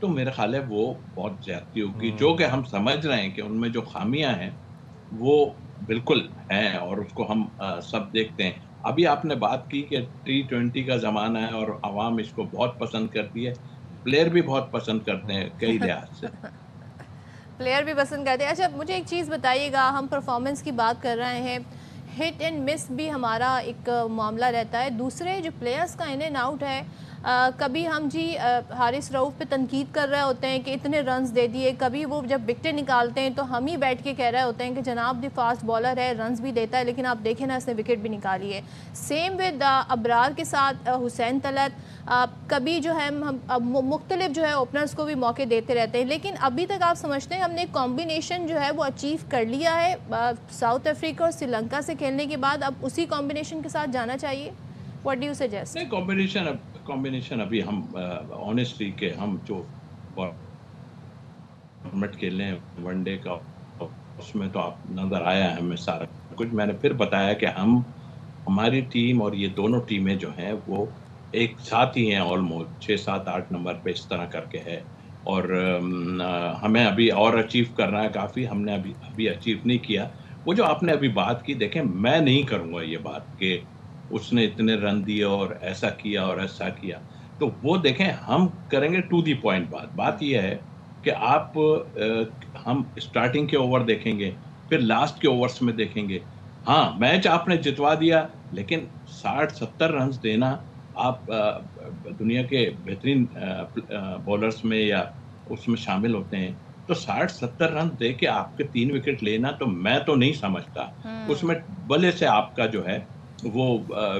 تو میرا خیال ہے وہ بہت زیادتی ہوگی. جو کہ ہم سمجھ رہے ہیں کہ ان میں جو خامیاں ہیں وہ بالکل ہیں اور اس کو ہم سب دیکھتے ہیں. ابھی آپ نے بات کی کہ T20 کا زمانہ ہے اور عوام اس کو بہت پسند کرتی ہے. پلیئر بھی بہت پسند کرتے ہیں کئی لحاظ سے. پلیئر بھی پسند کرتے ہیں. اچھا مجھے ایک چیز بتائیے گا, ہم پرفارمنس کی بات کر رہے ہیں, ہٹ اینڈ مس بھی ہمارا ایک معاملہ رہتا ہے. دوسرے جو پلیئرز کا ان اینڈ آؤٹ ہے, کبھی ہم حارث رؤف پہ تنقید کر رہے ہوتے ہیں کہ اتنے رنز دے دیے, کبھی وہ جب وکٹیں نکالتے ہیں تو ہم ہی بیٹھ کے کہہ رہے ہوتے ہیں کہ جناب دی فاسٹ بالر ہے, رنز بھی دیتا ہے, لیکن آپ دیکھیں نا اس نے وکٹ بھی نکالی ہے. سیم ود ابرار کے ساتھ حسین طلعت, کبھی جو ہے مختلف جو ہے اوپنرز کو بھی موقع دیتے رہتے ہیں, لیکن ابھی تک آپ سمجھتے ہیں ہم نے ایک کمبینیشن جو ہے وہ اچیو کر لیا ہے ساؤتھ افریقہ اور سری لنکا سے کھیلنے کے بعد, اب اسی کمبینیشن کے ساتھ جانا چاہیے؟ What do you suggest? نہیں, کمبینیشن ابھی ہم آنیسٹلی کہ ہم جو فارمیٹ کھیلے ہیں ون ڈے کا, اس میں تو آپ نظر آیا ہے ہمیں سارا کچھ. میں نے پھر بتایا کہ ہماری ٹیم اور یہ دونوں ٹیمیں جو ہیں وہ ایک ساتھ ہی ہیں, آلموسٹ 6, 7, 8 نمبر پہ اس طرح کر کے ہے. اور ہمیں ابھی اور اچیو کرنا ہے کافی, ہم نے ابھی اچیو نہیں کیا. وہ جو آپ نے ابھی بات کی, دیکھیں میں نہیں کروں گا یہ بات کہ اس نے اتنے رن دیے اور ایسا کیا اور ایسا کیا, تو وہ دیکھیں ہم کریں گے ٹو دی پوائنٹ. بات یہ ہے کہ ہم اسٹارٹنگ کے اوور دیکھیں گے, پھر لاسٹ کے اوورز میں دیکھیں گے. ہاں میچ آپ نے جتوا دیا, لیکن 60-70 رنز دینا, آپ دنیا کے بہترین بولرز میں یا اس میں شامل ہوتے ہیں, تو 60-70 رن دے کے آپ کے 3 وکٹ لینا, تو میں تو نہیں سمجھتا اس میں بلے سے آپ کا جو ہے وہ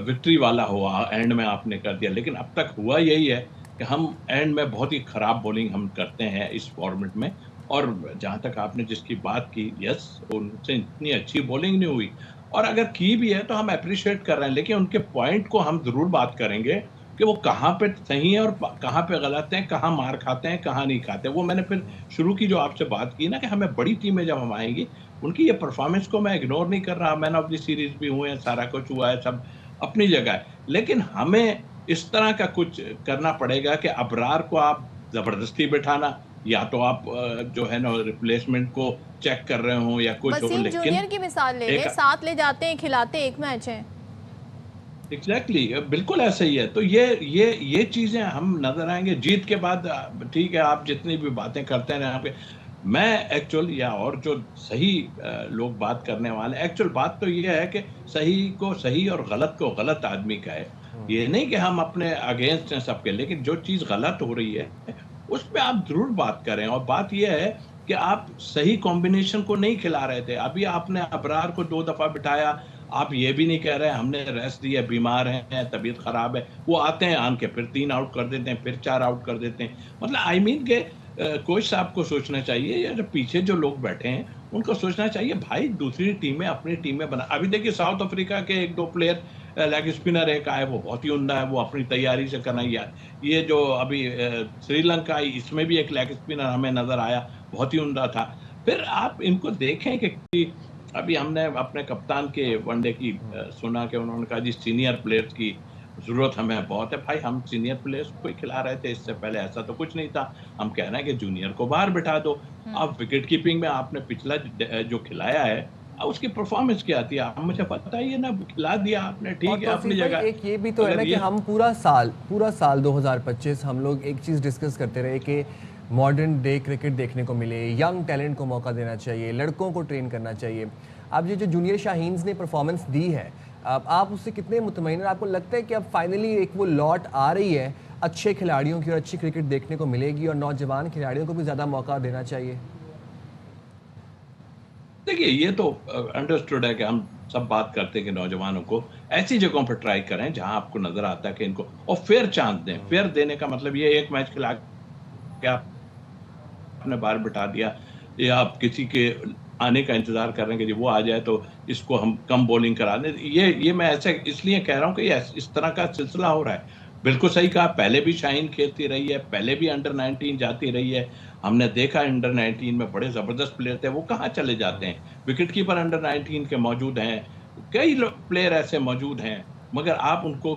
وکٹری والا ہوا اینڈ میں آپ نے کر دیا. لیکن اب تک ہوا یہی ہے کہ ہم اینڈ میں بہت ہی خراب بولنگ ہم کرتے ہیں اس فارمیٹ میں. اور جہاں تک آپ نے جس کی بات کی, یس ان سے اتنی اچھی بولنگ نہیں ہوئی, اور اگر کی بھی ہے تو ہم اپریشیٹ کر رہے ہیں, لیکن ان کے پوائنٹ کو ہم ضرور بات کریں گے کہ وہ کہاں پہ صحیح ہیں اور کہاں پہ غلط ہیں, کہاں مار کھاتے ہیں کہاں نہیں کھاتے. وہ میں نے پھر شروع کی جو آپ سے بات کی نا کہ ہمیں بڑی ٹیمیں جب ہم آئیں گی, ان کی یہ پرفارمنس کو میں اگنور نہیں کر رہا, مین آف دی سیریز بھی ہوئے ہیں, سارا کچھ ہوا ہے, سب اپنی جگہ ہے, لیکن ہمیں اس طرح کا کچھ کرنا پڑے گا کہ ابرار کو آپ زبردستی بٹھانا, یا تو آپ جو ہے نا ریپلیسمنٹ کو چیک کر رہے ہوں یا کچھ ہو. وسیم لیکن جونیئر کی مثال لے لیں, ساتھ لے جاتے ہیں, کھلاتے ایک میچ ہیں. ایگزیکٹلی, بالکل ایسا ہی ہے. تو یہ چیزیں ہم نظر آئیں گے جیت کے بعد. ٹھیک ہے, آپ جتنی بھی باتیں کرتے ہیں یہاں پہ, میں ایکچوئل یا اور جو صحیح لوگ بات کرنے والے, ایکچوئل بات تو یہ ہے کہ صحیح کو صحیح اور غلط کو غلط آدمی کا ہے. یہ نہیں کہ ہم اپنے اگینسٹ ہیں سب کے, لیکن جو چیز غلط ہو رہی ہے اس پہ آپ ضرور بات کریں. اور بات یہ ہے کہ آپ صحیح کمبینیشن کو نہیں کھلا رہے تھے. ابھی آپ نے ابرار کو 2 دفعہ بٹھایا, آپ یہ بھی نہیں کہہ رہے ہم نے ریسٹ دی ہے, بیمار ہیں, طبیعت خراب ہے. وہ آتے ہیں آن کے پھر 3 آؤٹ کر دیتے ہیں, پھر 4 آؤٹ کر دیتے ہیں. مطلب آئی مین کہ کوچ صاحب کو سوچنا چاہیے, یا جو پیچھے جو لوگ بیٹھے ہیں ان کو سوچنا چاہیے, بھائی دوسری ٹیمیں اپنی ٹیمیں بنا. ابھی دیکھیے ساؤتھ افریقہ کے 1-2 پلیئر لیگ اسپنر ایک آئے, وہ بہت ہی عمدہ ہے, وہ اپنی تیاری سے کرنا. یہ جو ابھی سری لنکا آئی, اس میں بھی ایک لیگ اسپنر ہمیں نظر آیا, بہت ہی عمدہ تھا. پھر آپ ان کو دیکھیں کہ ابھی ہم نے اپنے کپتان کے ون ڈے کی سنا کہ انہوں نے کہا جی سینئر پلیئرز کی ضرورت ہمیں بہت ہے. بھائی ہم سینئر پلیئرز کو ہی کھلا رہے تھے, اس سے پہلے ایسا تو کچھ نہیں تھا. ہم کہہ رہے ہیں کہ جونیئر کو باہر بٹھا دو. اب وکٹ کیپنگ میں آپ نے پچھلا جو کھلایا ہے اس کی پرفارمنس کیا تھی, آپ مجھے پتہ ہی ہے نا, کھلا دیا آپ نے, ٹھیک ہے اپنی جگہ. ایک یہ بھی تو ہے نا کہ ہم پورا سال 2025 ہم لوگ ایک چیز ڈسکس کرتے رہے کہ ماڈرن ڈے کرکٹ دیکھنے کو ملے, ینگ ٹیلنٹ کو موقع دینا چاہیے, لڑکوں کو ٹرین کرنا چاہیے. اب یہ جو جونیئر شاہینز نے پرفارمنس دی ہے, آپ اس سے کتنے مطمئن ہیں؟ آپ کو لگتا ہے کہ اب فائنلی ایک وہ لاٹ آ رہی ہے اچھے کھلاڑیوں کی اور اچھی کرکٹ دیکھنے کو ملے گی, اور نوجوان کھلاڑیوں کو بھی زیادہ موقع دینا چاہیے؟ دیکھیے یہ تو انڈرسٹوڈ ہے کہ ہم سب بات کرتے ہیں کہ نوجوانوں کو ایسی جگہوں پر ٹرائی کریں جہاں آپ کو نظر آتا ہے کہ ان کو, اور فیئر چانس دیں. فیئر دینے کا مطلب یہ ایک میچ کھلا کے آپ نے باہر بٹھا دیا, یا آپ کسی کے آنے کا انتظار کر رہے ہیں کہ جی وہ آ جائے تو اس کو ہم کم بولنگ کرا دیں. یہ میں ایسے اس لیے کہہ رہا ہوں کہ اس طرح کا سلسلہ ہو رہا ہے. بالکل صحیح کہا, پہلے بھی شاہین کھیلتی رہی ہے, پہلے بھی انڈر 19 جاتی رہی ہے. ہم نے دیکھا انڈر 19 میں بڑے زبردست پلیئر تھے, وہ کہاں چلے جاتے ہیں. وکٹ کیپر انڈر 19 کے موجود ہیں, کئی پلیئر ایسے موجود ہیں, مگر آپ ان کو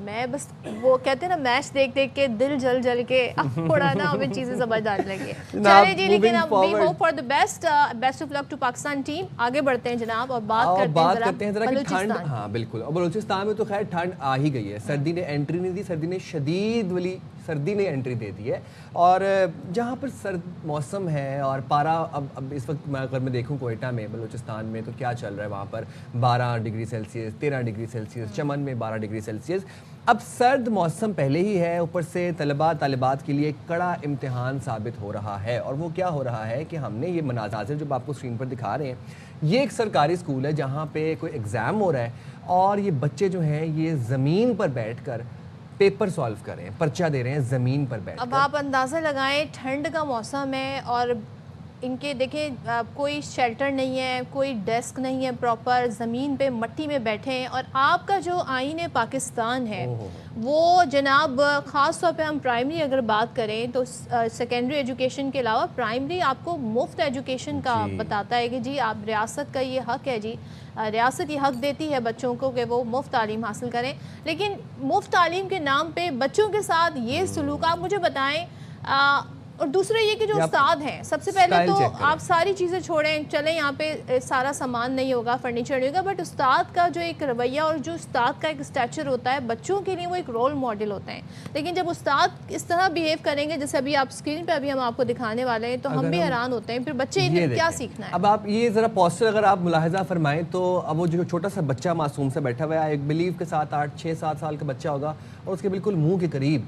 میں بس وہ کہتے ہیں نا میچ دیکھ دیکھ کے دل جل جل کے اب تھوڑا نا ہمیں چیزیں سمجھ آنے لگی. چلے جی, لیکن اب we hope for the best of luck to Pakistan team. آگے بڑھتے ہیں جناب اور بات کرتے ہیں ذرا بلوچستان. ہاں بالکل, اور بلوچستان میں تو خیر ٹھنڈ آ ہی گئی ہے. سردی نے انٹری نہیں دی, سردی نے شدید والی سردی نے انٹری دے دی ہے. اور جہاں پر سرد موسم ہے اور پارا اب اس وقت میں اگر میں دیکھوں کوئٹہ میں بلوچستان میں تو کیا چل رہا ہے وہاں پر 12 ڈگری سیلسیس 13 ڈگری سیلسیس, چمن میں 12 ڈگری سیلسیس. اب سرد موسم پہلے ہی ہے, اوپر سے طالبات کے لیے کڑا امتحان ثابت ہو رہا ہے. اور وہ کیا ہو رہا ہے کہ ہم نے یہ مناظر جو آپ کو اسکرین پر دکھا رہے ہیں, یہ ایک سرکاری اسکول ہے جہاں پہ کوئی ایگزام ہو رہا ہے اور یہ بچے جو ہیں یہ زمین پر بیٹھ کر پیپر سالو کر رہے ہیں, پرچہ دے رہے ہیں زمین پر بیٹھ کر. اب آپ اندازہ لگائیں, ٹھنڈ کا موسم ہے اور ان کے دیکھیں کوئی شیلٹر نہیں ہے, کوئی ڈیسک نہیں ہے پراپر, زمین پہ مٹی میں بیٹھے ہیں. اور آپ کا جو آئین پاکستان ہے وہ جناب خاص طور پہ ہم پرائمری اگر بات کریں تو سیکنڈری ایجوکیشن کے علاوہ پرائمری آپ کو مفت ایجوکیشن کا بتاتا ہے کہ جی آپ ریاست کا یہ حق ہے, جی ریاست یہ حق دیتی ہے بچوں کو کہ وہ مفت تعلیم حاصل کریں. لیکن مفت تعلیم کے نام پہ بچوں کے ساتھ یہ سلوک, آپ مجھے بتائیں. اور دوسرا یہ کہ جو استاد ہیں, سب سے پہلے تو آپ ساری چیزیں چھوڑیں, چلیں یہاں پہ سارا سامان نہیں ہوگا, فرنیچر نہیں ہوگا, بٹ استاد کا جو ایک رویہ اور جو استاد کا ایک اسٹیچر ہوتا ہے بچوں کے لیے وہ ایک رول ماڈل ہوتے ہیں. لیکن جب استاد اس طرح بیہیو کریں گے جیسے ابھی آپ اسکرین پہ ابھی ہم آپ کو دکھانے والے ہیں, تو ہم بھی حیران ہوتے ہیں. پھر بچے کیا سیکھنا ہے؟ اب آپ یہ ذرا پوسٹر اگر آپ ملاحظہ فرمائیں تو اب وہ جو چھوٹا سا بچہ معصوم سے بیٹھا ہوا ہے, ایک بلیو کے ساتھ 8-6-7 سال کا بچہ ہوگا اور اس کے بالکل منہ کے قریب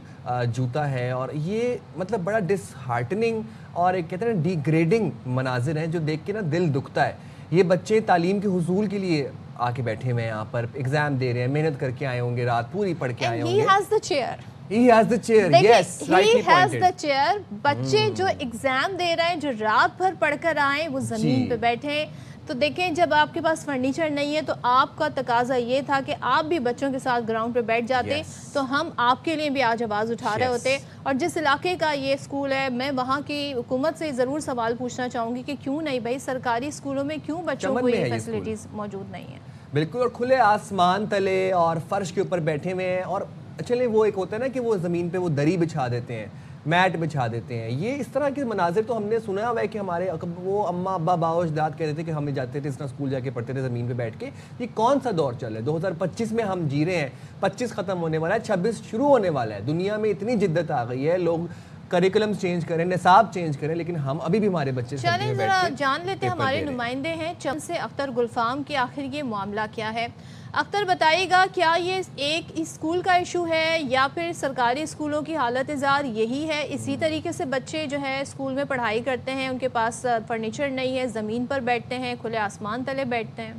جوتا ہے. اور یہ مطلب بڑا ڈس ہارٹننگ اور ایک کہتے ہیں نا ڈی گریڈنگ مناظر ہیں جو دیکھ کے نا دل دکھتا ہے. یہ بچے تعلیم کے حصول کے لیے آ کے بیٹھے ہوئے ہیں, یہاں پر ایگزام دے رہے ہیں, محنت کر کے آئے ہوں گے, رات پوری پڑھ کے آئے ہوں گے. He has the chair. He has the chair. Yes, rightly he has pointed. the chair. بچے جو ایگزام دے رہے ہیں, جو رات بھر پڑھ کر آئے, وہ زمین پہ بیٹھے ہیں. تو دیکھیں جب آپ کے پاس فرنیچر نہیں ہے تو آپ کا تقاضا یہ تھا کہ آپ بھی بچوں کے ساتھ گراؤنڈ پہ بیٹھ جاتے, تو ہم آپ کے لیے بھی آج آواز اٹھا رہے ہوتے. اور جس علاقے کا یہ اسکول ہے, میں وہاں کی حکومت سے ضرور سوال پوچھنا چاہوں گی کہ کیوں نہیں بھائی سرکاری اسکولوں میں کیوں بچوں کو یہ فیسلٹیز موجود نہیں ہیں؟ بالکل, اور کھلے آسمان تلے اور فرش کے اوپر بیٹھے ہوئے ہیں. اور چلے وہ ایک ہوتا ہے نا کہ وہ زمین پہ وہ دری بچھا دیتے ہیں, میٹ بچھا دیتے ہیں. یہ اس طرح کے مناظر تو ہم نے سنا ہوا ہے کہ ہمارے وہ اماں ابا باؤ اجداد کہتے تھے کہ ہم جاتے تھے اس طرح اسکول جا کے پڑھتے تھے زمین پہ بیٹھ کے. یہ کون سا دور چل رہا ہے؟ 2025 میں ہم جی رہے ہیں, 25 ختم ہونے والا ہے, 26 شروع ہونے والا ہے. دنیا میں اتنی جدت آ گئی ہے, لوگ کریکولم چینج کریں, نصاب چینج کریں, لیکن ہم ابھی بھی ہمارے بچے چلیں ذرا جان لیتے ہیں ہمارے نمائندے ہیں چم سے اختر گلفام کہ آخر یہ معاملہ کیا ہے. اختر بتائیے گا, کیا یہ ایک اسکول کا ایشو ہے یا پھر سرکاری اسکولوں کی حالت زار یہی ہے؟ اسی طریقے سے بچے جو ہے اسکول میں پڑھائی کرتے ہیں, ان کے پاس فرنیچر نہیں ہے, زمین پر بیٹھتے ہیں, کھلے آسمان تلے بیٹھتے ہیں.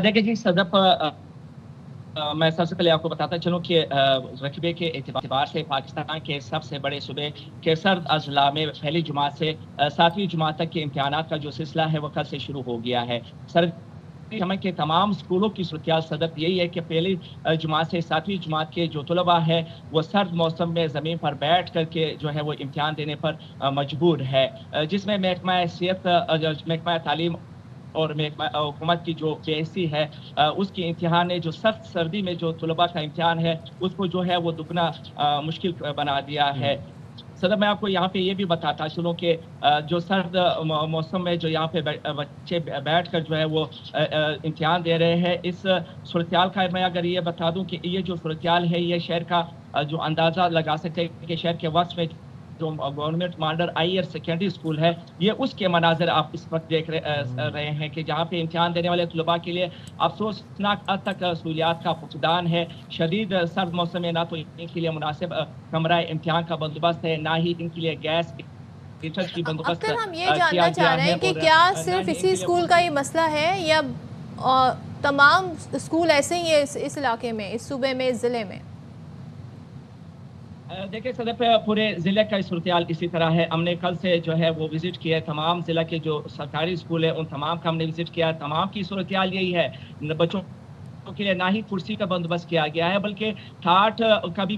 دیکھیں جی صدف, میں سب سے پہلے آپ کو بتاتا چلوں کہ رقبے کے اعتبار سے پاکستان کے سب سے بڑے صوبے کے سرد اضلاع میں پہلی جماعت سے 7ویں جماعت تک کے امتحانات کا جو سلسلہ ہے وہ کل سے شروع ہو گیا ہے. ہمیں کے تمام اسکولوں کی صورتحال صدف یہی ہے کہ پہلی جماعت سے 7ویں جماعت کے جو طلباء ہے وہ سرد موسم میں زمین پر بیٹھ کر کے جو ہے وہ امتحان دینے پر مجبور ہے, جس میں محکمہ صحت, محکمہ تعلیم اور حکومت کی جو PSC ہے اس کی امتحان نے جو سخت سردی میں جو طلباء کا امتحان ہے اس کو جو ہے وہ دگنا مشکل بنا دیا ہے. صدر میں آپ کو یہاں پہ یہ بھی بتاتا چلوں کہ جو سرد موسم میں جو یہاں پہ بچے بیٹھ کر جو ہے وہ امتحان دے رہے ہیں, اس صورتحال کا میں اگر یہ بتا دوں کہ یہ جو صورتحال ہے یہ شہر کا جو اندازہ لگا سکتے ہیں کہ شہر کے وقت میں جو government model higher secondary school ہے یہ اس کے مناظر آپ اس وقت دیکھ رہے ہیں کہ جہاں پہ امتحان دینے والے طلباء کے لیے افسوسناک حد تک سہولیات کا فقدان ہے. شدید سرد موسم میں نہ تو ان کے لیے مناسب کمرہ امتحان کا بندوبست ہے, نہ ہی ان کے لیے گیس کی بندوبست. اختر ہم یہ جاننا چاہ رہے ہیں کہ کیا صرف اسی اسکول کا یہ مسئلہ ہے یا تمام اسکول ایسے ہی ہیں اس علاقے میں, اس صوبے میں, اس ضلع میں؟ دیکھیں صدف پورے ضلع کا صورتحال اسی طرح ہے. ہم نے کل سے جو ہے وہ وزٹ کیا ہے تمام ضلع کے جو سرکاری اسکول ہیں ان تمام کا ہم نے وزٹ کیا ہے. تمام کی صورتحال یہی ہے, بچوں کے لیے نہ ہی کرسی کا بندوبست کیا گیا ہے بلکہ ٹھاٹ کا بھی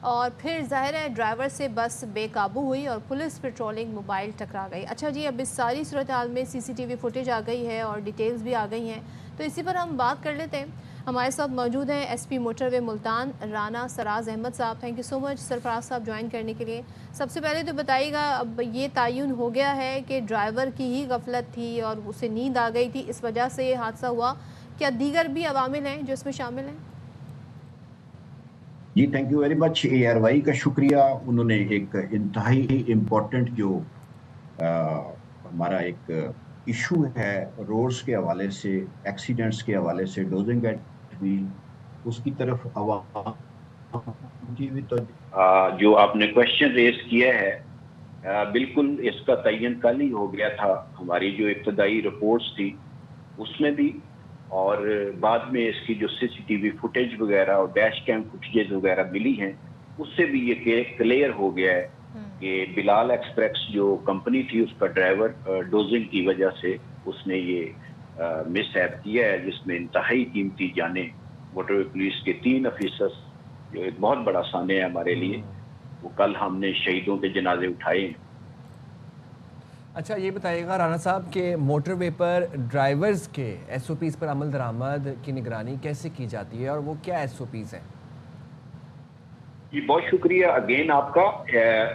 اور پھر ظاہر ہے ڈرائیور سے بس بے قابو ہوئی اور پولیس پیٹرولنگ موبائل ٹکرا گئی. اچھا جی، اب اس ساری صورتحال میں CCTV فوٹیج آ گئی ہے اور ڈیٹیلز بھی آ گئی ہیں، تو اسی پر ہم بات کر لیتے ہیں. ہمارے ساتھ موجود ہیں SP موٹر وے ملتان رانا سراز احمد صاحب. تھینک یو سو مچ سرفراز صاحب جوائن کرنے کے لیے. سب سے پہلے تو بتائیے گا، اب یہ تعین ہو گیا ہے کہ ڈرائیور کی ہی غفلت تھی اور اسے نیند آ گئی تھی، اس وجہ سے یہ حادثہ ہوا، کیا دیگر بھی عوامل ہیں جو اس میں شامل ہیں؟ جی thank you very much. ARY کا شکریہ، انہوں نے ایک انتہائی امپورٹنٹ جو ہمارا ایک ایشو ہے روڈز کے حوالے سے، ایکسیڈنٹس کے حوالے سے، ڈوزنگ ایٹ ویل، اس کی طرف عوام کی بھی تو جو آپ نے کوشچن ریز کیا ہے، بالکل اس کا تعین کل ہی ہو گیا تھا. ہماری جو ابتدائی رپورٹس تھی اس میں بھی، اور بعد میں اس کی جو CCTV فوٹیج وغیرہ اور ڈیش کیم فوٹیجز وغیرہ ملی ہیں، اس سے بھی یہ کلیئر ہو گیا ہے کہ بلال ایکسپریس جو کمپنی تھی اس کا ڈرائیور ڈوزنگ کی وجہ سے اس نے یہ مس ہیپ کیا ہے، جس میں انتہائی قیمتی جانیں موٹر وے پولیس کے 3 افیسرز، جو ایک بہت بڑا سانحہ ہے ہمارے لیے، وہ کل ہم نے شہیدوں کے جنازے اٹھائے ہیں. اچھا یہ بتائیے گا رانا صاحب کہ موٹر وے پر ڈرائیورز کے SOPs پر عمل درآمد کی نگرانی کیسے کی جاتی ہے اور وہ کیا SOPs ہیں؟ جی بہت شکریہ اگین آپ کا.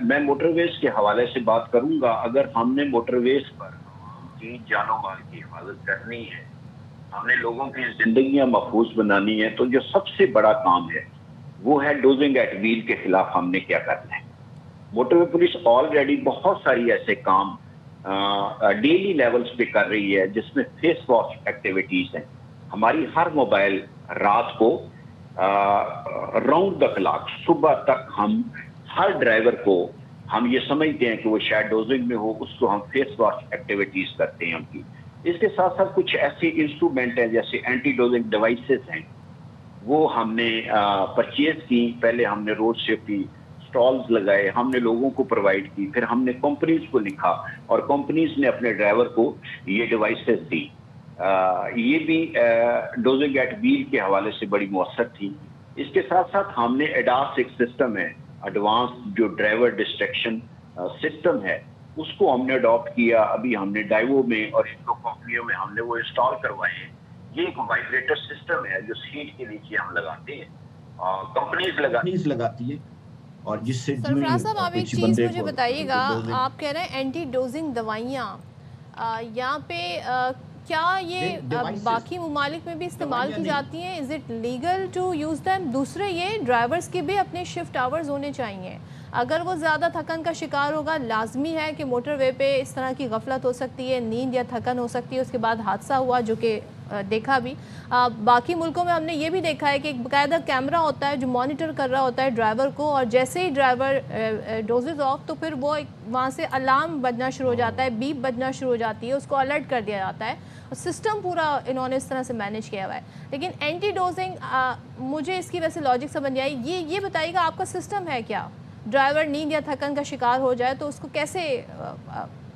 میں موٹر ویز کے حوالے سے بات کروں گا. اگر ہم نے موٹر ویز پر عوام کی جان و مال کی حفاظت کرنی ہے، ہم نے لوگوں کی زندگیاں محفوظ بنانی ہے، تو جو سب سے بڑا کام ہے وہ ہے ڈوزنگ ایٹ ویل کے خلاف ہم نے کیا کرنا ہے. موٹر وے پولیس آلریڈی بہت ساری ایسے کام ڈیلی لیولز پہ کر رہی ہے، جس میں فیس واش ایکٹیویٹیز ہیں. ہماری ہر موبائل رات کو راؤنڈ دا کلاک صبح تک ہم ہر ڈرائیور کو، ہم یہ سمجھتے ہیں کہ وہ شاید ڈوزنگ میں ہو، اس کو ہم فیس واش ایکٹیویٹیز کرتے ہیں ہم کی. اس کے ساتھ ساتھ کچھ ایسی انسٹرومنٹ ہیں جیسے اینٹی ڈوزنگ ڈیوائسز ہیں، وہ ہم نے پرچیز کی. پہلے ہم نے روڈ سیفٹی سٹالز لگائے، ہم نے لوگوں کو پرووائڈ کی، پھر ہم نے کمپنیز کو لکھا اور کمپنیز نے اپنے ڈرائیور کو یہ ڈیوائسز دی. یہ بھی ڈوزنگ ایٹ ویل کے حوالے سے بڑی مؤثر تھی. اس کے ساتھ ساتھ ہم نے ایڈاس ایک سسٹم ہے، ایڈوانس جو ڈرائیور ڈسٹریکشن سسٹم ہے، اس کو ہم نے اڈاپٹ کیا. ابھی ہم نے ڈائیوو میں اور ان دو کمپنیوں میں ہم نے وہ انسٹال کروائے ہیں. یہ ایک وائبریٹر سسٹم ہے جو سیٹ کے نیچے ہم لگاتے ہیں، کمپنیز لگاتی ہے، اور جس سے سرفراز صاحب آپ ایک چیز مجھے بتائیے گا، آپ کہہ رہے ہیں اینٹی ڈوزنگ دوائیاں، یہاں پہ کیا یہ باقی ممالک میں بھی استعمال کی جاتی ہیں؟ Is it legal to use them? دوسرے یہ ڈرائیورز کے بھی اپنے شفٹ آورز ہونے چاہیے. اگر وہ زیادہ تھکن کا شکار ہوگا، لازمی ہے کہ موٹر وے پہ اس طرح کی غفلت ہو سکتی ہے، نیند یا تھکن ہو سکتی ہے، اس کے بعد حادثہ ہوا جو کہ دیکھا بھی. باقی ملکوں میں ہم نے یہ بھی دیکھا ہے کہ ایک باقاعدہ کیمرہ ہوتا ہے جو مانیٹر کر رہا ہوتا ہے ڈرائیور کو، اور جیسے ہی ڈرائیور ڈوزز آف تو پھر وہ وہاں سے الارم بجنا شروع ہو جاتا ہے، بیپ بجنا شروع ہو جاتی ہے، اس کو الرٹ کر دیا جاتا ہے. سسٹم پورا انہوں نے اس طرح سے مینیج کیا ہوا ہے. لیکن اینٹی ڈوزنگ مجھے اس کی ویسے لاجک سمجھ نہیں آئی. یہ بتائیے گا آپ کا سسٹم ہے کیا؟ ڈرائیور نیند یا تھکن کا شکار ہو جائے تو اس کو کیسے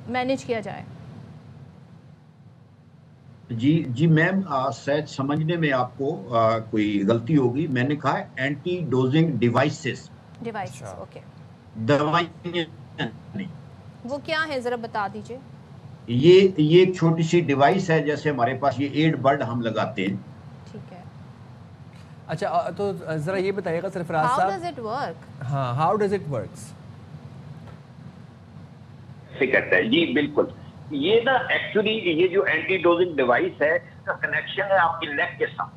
مینیج کیا جائے؟ جی میم، شاید سمجھنے میں آپ کو کوئی غلطی ہوگی. میں نے کہا اینٹی ڈوزنگ ڈیوائسز. اوکے. دوائیاں نہیں. وہ کیا ہے ذرا بتا دیجئے. یہ ایک چھوٹی سی ڈیوائس ہے، جیسے ہمارے پاس یہ ایڈ برڈ ہم لگاتے ہیں. ٹھیک ہے. اچھا تو ذرا یہ بتائیے گا سرفراز صاحب، How does it work؟ ہاں how does it works؟ کہتا ہے جی بالکل. یہ نا ایکچولی یہ جو اینٹی ڈوزنگ ڈیوائس ہے، اس کا کنیکشن ہے آپ کی لیگ کے ساتھ.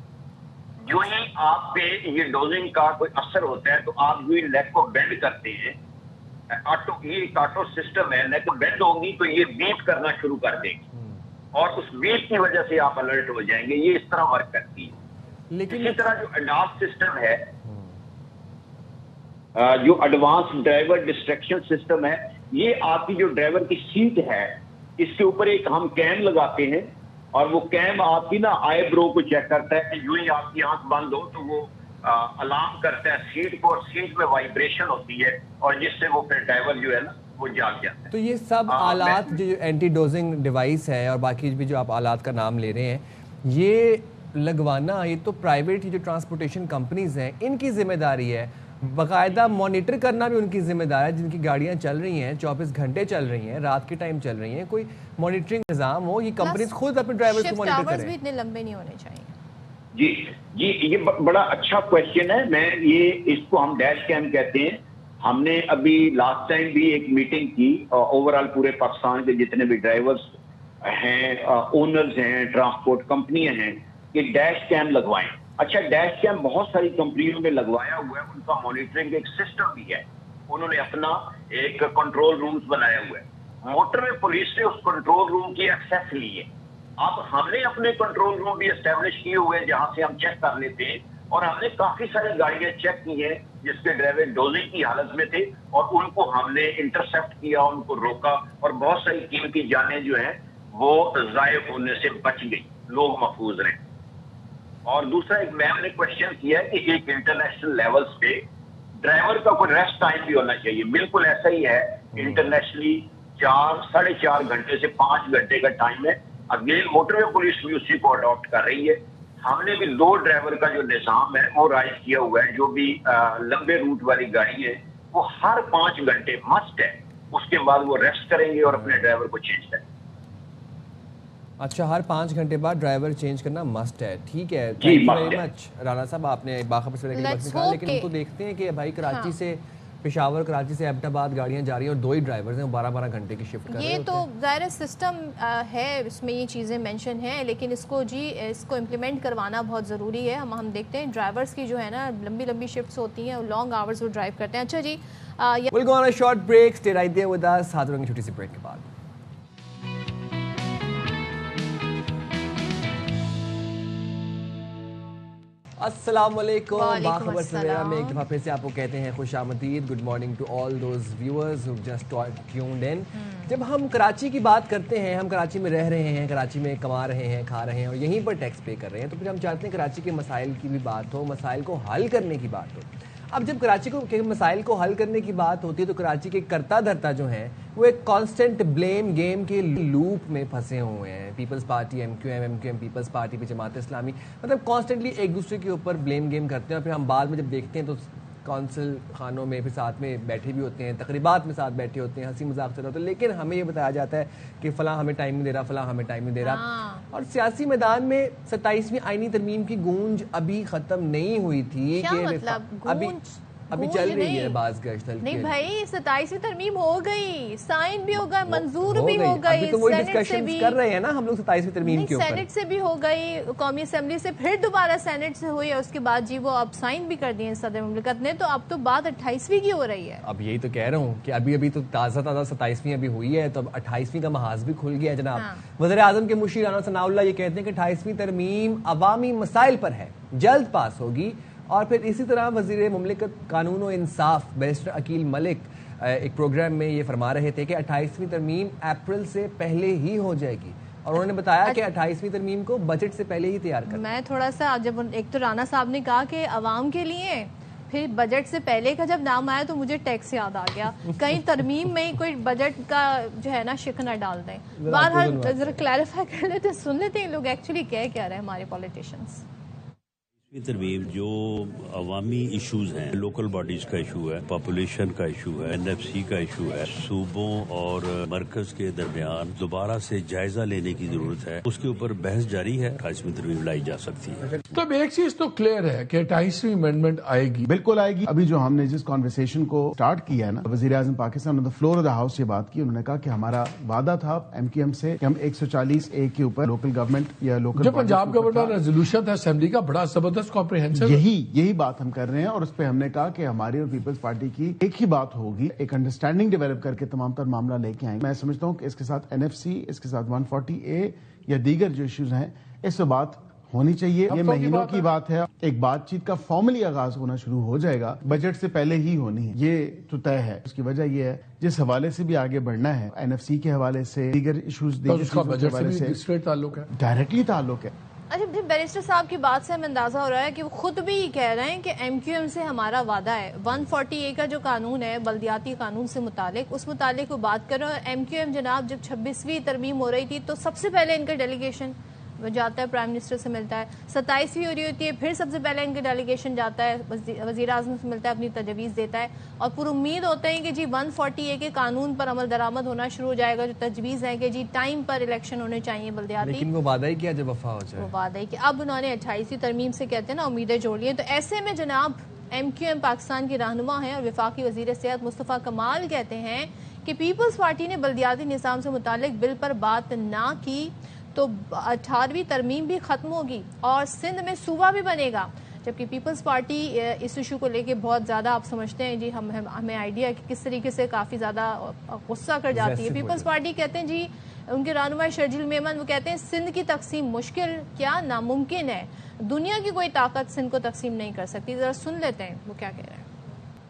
جو ہی آپ پہ یہ ڈوزنگ کا کوئی اثر ہوتا ہے تو آپ جو لیگ کو بینڈ کرتے ہیں، یہ ایک آٹو سسٹم ہے، لیگ بینڈ ہوگی تو یہ بیپ کرنا شروع کر دے گی، اور اس بیپ کی وجہ سے آپ الرٹ ہو جائیں گے. یہ اس طرح ورک کرتی ہے. لیکن اسی طرح جو ایڈاس سسٹم ہے، جو ایڈوانس ڈرائیور ڈسٹریکشن سسٹم ہے، یہ آپ کی جو ڈرائیور کی سیٹ ہے، اس کے اوپر ایک ہم کیم لگاتے ہیں، اور وہ کیم آپ کی نا آئی برو کو چیک کرتا ہے کہ جو ہی آپ کی آنکھ بند ہو تو وہ الارم کرتا ہے سیٹ کو، اور سیٹ میں وائبریشن ہوتی ہے، اور جس سے وہ پھر ڈرائیور جو ہے نا وہ جاگ جاتا ہے. تو یہ سب آلات جو اینٹی ڈوزنگ ڈیوائس ہے اور باقی بھی جو آپ آلات کا نام لے رہے ہیں، یہ لگوانا یہ تو پرائیویٹ جو ٹرانسپورٹیشن کمپنیز ہیں ان کی ذمہ داری ہے. باقاعدہ مانیٹر کرنا بھی ان کی ذمہ داری ہے. جن کی گاڑیاں چل رہی ہیں 24 گھنٹے چل رہی ہیں, رات کے ٹائم چل رہی ہیں, کوئی مانیٹرنگ نظام ہو, یہ کمپنیز خود اپنے ڈرائیورز کو مانیٹر کریں. بھی اتنے لمبے نہیں ہونے چاہیے. جی یہ بڑا اچھا کویشچن ہے. میں یہ اس کو ہم ڈیش کیم کہتے ہیں. ہم نے ابھی لاسٹ ٹائم بھی ایک میٹنگ کی اوور آل پورے پاکستان کے جتنے بھی ڈرائیورز ہیں, اونرز ہیں, ٹرانسپورٹ کمپنیاں ہیں, کہ ڈیش کیم لگوائیں. اچھا, ڈیش کیم بہت ساری کمپنیوں نے لگوایا ہوا ہے, ان کا مانیٹرنگ ایک سسٹم بھی ہے. انہوں نے اپنا ایک کنٹرول رومز بنایا ہوا ہے. موٹر وے پولیس نے اس کنٹرول روم کی ایکسیس لی ہے. اب ہم نے اپنے کنٹرول روم بھی اسٹیبلش کیے ہوئے ہیں جہاں سے ہم چیک کر لیتے ہیں, اور ہم نے کافی ساری گاڑیاں چیک کی ہیں جس کے ڈرائیور ڈوزنگ کی حالت میں تھے, اور ان کو ہم نے انٹرسپٹ کیا, ان کو روکا, اور بہت ساری قیمتی جانیں جو ہیں وہ ضائع ہونے سے بچ گئی, لوگ محفوظ رہے. اور دوسرا ایک میم نے کوشچن کیا ہے کہ ایک انٹرنیشنل لیولز پہ ڈرائیور کا کوئی ریسٹ ٹائم بھی ہونا چاہیے. بالکل ایسا ہی ہے. انٹرنیشنلی 4-4.5 گھنٹے سے 5 گھنٹے کا ٹائم ہے. اگین موٹر وے پولیس بھی اسی کو اڈاپٹ کر رہی ہے. ہم نے بھی 2 ڈرائیور کا جو نظام ہے وہ رائز کیا ہوا ہے. جو بھی لمبے روٹ والی گاڑی ہے وہ ہر 5 گھنٹے مسٹ ہے, اس کے بعد وہ ریسٹ کریں گے اور اپنے ڈرائیور کو چینج کریں گے. اچھا, ہر 5 گھنٹے بعد ڈرائیور چینج کرنا مسٹ ہے. ٹھیک ہے, تھینک یو ویری مچ رانا صاحب, آپ نے باخبر سے وقت نکالا. لیکن ہم تو دیکھتے ہیں کہ بھائی کراچی سے پشاور, کراچی سے ایبٹ آباد گاڑیاں جا رہی ہیں, اور 2 ہی ڈرائیورز ہیں, 12-12 گھنٹے کی شفٹ کر رہے ہیں. یہ تو ظاہر سسٹم ہے, اس میں یہ چیزیں مینشن ہیں, لیکن اس کو امپلیمنٹ کروانا بہت ضروری ہے. ہم دیکھتے ہیں ڈرائیورز کی جو ہے نا لمبی شفٹس ہوتی ہیں, لانگ آورز وہ ڈرائیو کرتے ہیں. اچھا جی, we'll go on a short break. Stay right there with us. ہاتھ رنگی چھوٹی سی بریک کے بعد. السلام علیکم. باخبر سویرا میں ایک دفعہ پھر سے آپ کو کہتے ہیں خوش آمدید. Good morning to all those viewers who just tuned in. جب ہم کراچی کی بات کرتے ہیں, ہم کراچی میں رہ رہے ہیں, کراچی میں کما رہے ہیں, کھا رہے ہیں, اور یہیں پر ٹیکس پے کر رہے ہیں, تو پھر ہم چاہتے ہیں کراچی کے مسائل کی بھی بات ہو, مسائل کو حل کرنے کی بات ہو. اب جب کراچی کے مسائل کو حل کرنے کی بات ہوتی ہے تو کراچی کے کرتا دھرتا جو ہیں وہ ایک کانسٹنٹ بلیم گیم کے لوپ میں پھنسے ہوئے ہیں. Peoples Party M Q M Peoples Party پہ جماعت اسلامی, مطلب کانسٹنٹلی ایک دوسرے کے اوپر بلیم گیم کرتے ہیں, اور پھر ہم بعد میں جب دیکھتے ہیں تو کونسل خانوں میں پھر ساتھ میں بیٹھے بھی ہوتے ہیں, تقریبات میں ساتھ بیٹھے ہوتے ہیں, ہنسی مذاق چل رہا ہوتا ہے, لیکن ہمیں یہ بتایا جاتا ہے کہ فلاں ہمیں ٹائم نہیں دے رہا, فلاں ہمیں ٹائم نہیں دے رہا. اور سیاسی میدان میں 27ویں آئینی ترمیم کی گونج ابھی ختم نہیں ہوئی تھی کہ ابھی چل رہی ہے بعض گشت. نہیں بھائی, 27ویں ترمیم ہو گئی, سائن بھی ہو گئی, منظور بھی ہو گئی, تو وہی ڈسکشن کر رہے ہیں نا ہم لوگ 27ویں ترمیم کے اوپر. سینٹ سے بھی ہو گئی, قومی اسمبلی سے پھر دوبارہ سینٹ سے ہوئی, اور اس کے بعد جی وہ اب سائن بھی کر دیے صدر مملکت نے, تو اب تو بات 28ویں کی ہو رہی ہے. اب یہی تو کہہ رہا ہوں کہ ابھی تو تازہ 27ویں ابھی ہوئی ہے, تو اب 28ویں کا محاذ بھی کھل گیا ہے. جناب وزیر اعظم کے مشیر رانا ثناء اللہ یہ کہتے ہیں کہ 28ویں ترمیم عوامی مسائل پر ہے, جلد پاس ہوگی. اور پھر اسی طرح وزیر مملکت قانون و انصاف بیرسٹر عقیل ملک ایک پروگرام میں یہ فرما رہے تھے کہ 28ویں ترمیم اپریل سے پہلے ہی ہو جائے گی, اور انہوں نے بتایا کہ 28ویں ترمیم کو بجٹ سے پہلے ہی تیار کرنا. میں تھوڑا سا, جب ایک تو رانا صاحب نے کہا کہ عوام کے لیے, پھر بجٹ سے پہلے کا جب نام آیا تو مجھے ٹیکس یاد آ گیا. کہیں ترمیم میں کوئی بجٹ کا جو ہے نا شک نہ ڈال دیں. بہرحال ذرا کلیریفائی کر لیتے, سن لیتے ہیں لوگ ایکچولی کہہ رہے ہیں ہمارے پولیٹیشنز. ترمیم جو عوامی ایشوز ہیں, لوکل باڈیز کا ایشو ہے, پاپولیشن کا ایشو ہے, NFC کا ایشو ہے, صوبوں اور مرکز کے درمیان دوبارہ سے جائزہ لینے کی ضرورت ہے, اس کے اوپر بحث جاری ہے. 28ویں ترمیم لائی جا سکتی ہے. تو اب ایک چیز تو کلیئر ہے کہ 28ویں امینڈمنٹ آئے گی, بالکل آئے گی. ابھی جو ہم نے جس کانورسیشن کو سٹارٹ کیا ہے نا, وزیر اعظم پاکستان آن دی فلور آف دی ہاؤس یہ بات کی, انہوں نے کہا کہ ہمارا وعدہ تھا MQM سے کہ ہم 140A کے اوپر لوکل گورنمنٹ یا لوکل, جو پنجاب گورنمنٹ کا ریزولوشن تھا اسمبلی کا, بڑا زبردست کمپریہنسو, یہی بات ہم کر رہے ہیں. اور اس پہ ہم نے کہا کہ ہماری اور پیپلز پارٹی کی ایک ہی بات ہوگی, ایک انڈرسٹینڈنگ ڈیولپ کر کے تمام تر معاملہ لے کے آئیں گے. میں سمجھتا ہوں کہ اس کے ساتھ NFC, اس کے ساتھ 140A یا دیگر جو ایشوز ہیں, اس پہ بات ہونی چاہیے. یہ مہینوں کی بات ہے. ایک بات چیت کا فارملی آغاز ہونا شروع ہو جائے گا, بجٹ سے پہلے ہی ہونی ہے, یہ تو طے ہے. اس کی وجہ یہ ہے جس حوالے سے بھی آگے بڑھنا ہے, NFC کے حوالے سے, دیگر ایشوز کے حوالے سے ڈائریکٹلی تعلق ہے. اچھا, بیرسٹر صاحب کی بات سے ہمیں اندازہ ہو رہا ہے کہ وہ خود بھی کہہ رہے ہیں کہ MQM سے ہمارا وعدہ ہے. 140A کا جو قانون ہے بلدیاتی قانون سے متعلق, اس متعلق وہ بات کر رہے ہیں. اور MQM جناب جب 26ویں ترمیم ہو رہی تھی تو سب سے پہلے ان کا ڈیلیگیشن وہ جاتا ہے پرائم منسٹر سے ملتا ہے، 27ویں ہو رہی ہوتی ہے پھر سب سے پہلے ان کے ڈیلیگیشن جاتا ہے وزیر اعظم سے ملتا ہے، اپنی تجویز دیتا ہے اور پر امید ہوتے ہیں کہ جی 140A کے قانون پر عمل درآمد ہونا شروع ہو جائے گا، جو تجویز ہے کہ جی ٹائم پر الیکشن ہونے چاہیے بلدیاتی، لیکن وہ وعدہ ہی کیا جب وفا ہو جائے، وہ وعدہ ہی کہ اب انہوں نے 28ویں ترمیم سے کہتے ہیں نا امیدیں جوڑ لی ہیں۔ تو ایسے میں جناب MQM پاکستان کی رہنما ہیں اور وفاقی وزیر صحت مصطفیٰ کمال کہتے ہیں کہ پیپلز پارٹی نے بلدیاتی نظام سے متعلق بل پر بات نہ کی تو 18ویں ترمیم بھی ختم ہوگی اور سندھ میں صوبہ بھی بنے گا، جبکہ پیپلز پارٹی اس ایشو کو لے کے بہت زیادہ آپ سمجھتے ہیں جی ہمیں آئیڈیا ہے کہ کس طریقے سے کافی زیادہ غصہ کر جاتی ہے پیپلز پارٹی۔ کہتے ہیں جی ان کے رہنما شرجیل میمن وہ کہتے ہیں سندھ کی تقسیم مشکل کیا ناممکن ہے، دنیا کی کوئی طاقت سندھ کو تقسیم نہیں کر سکتی۔ ذرا سن لیتے ہیں وہ کیا کہہ رہے ہیں۔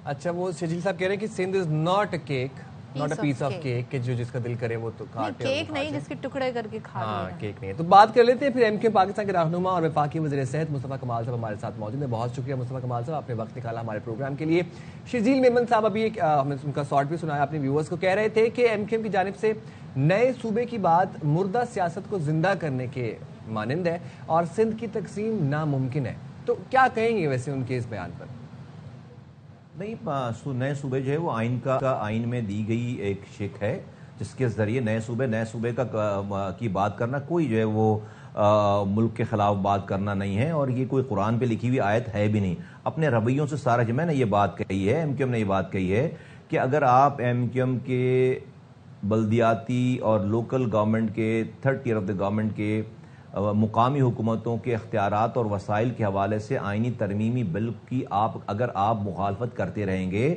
اچھا، وہ شرجیل صاحب کہہ رہے ہیں کہ Sindh is not a cake, not a piece of cake, کہ جو جس کا دل کرے وہ تو کاٹے، کیک نہیں جس کے ٹکڑے کر کے کھا ہاں کیک نہیں ہے۔ تو بات کر لیتے ہیں پھر MQM پاکستان کے رہنما اور وفاقی وزیر صحت مصطفیٰ کمال صاحب ہمارے ساتھ موجود ہیں۔ بہت شکریہ مصطفیٰ کمال صاحب، آپ نے وقت نکالا ہمارے پروگرام کے لیے۔ شرجیل میمن صاحب ابھی ہم نے ان کا شارٹ بھی سنایا اپنے ویورز کو، کہہ رہے تھے کہ MQM کی جانب سے نئے صوبے کی بات مردہ سیاست کو زندہ کرنے کے مانند ہے اور سندھ کی تقسیم ناممکن ہے، تو کیا کہیں گے ویسے ان کے اس بیان پر؟ نہیں، نئے صوبے جو ہے وہ آئین کا آئین میں دی گئی ایک شک ہے جس کے ذریعے نئے صوبے کی بات کرنا کوئی جو ہے وہ ملک کے خلاف بات کرنا نہیں ہے، اور یہ کوئی قرآن پہ لکھی ہوئی آیت ہے بھی نہیں۔ اپنے رویوں سے سارا میں نے یہ بات کہی ہے، MQM نے یہ بات کہی ہے کہ اگر آپ MQM کے بلدیاتی اور لوکل گورنمنٹ کے third tier of the government کے مقامی حکومتوں کے اختیارات اور وسائل کے حوالے سے آئینی ترمیمی بل کی اگر آپ مخالفت کرتے رہیں گے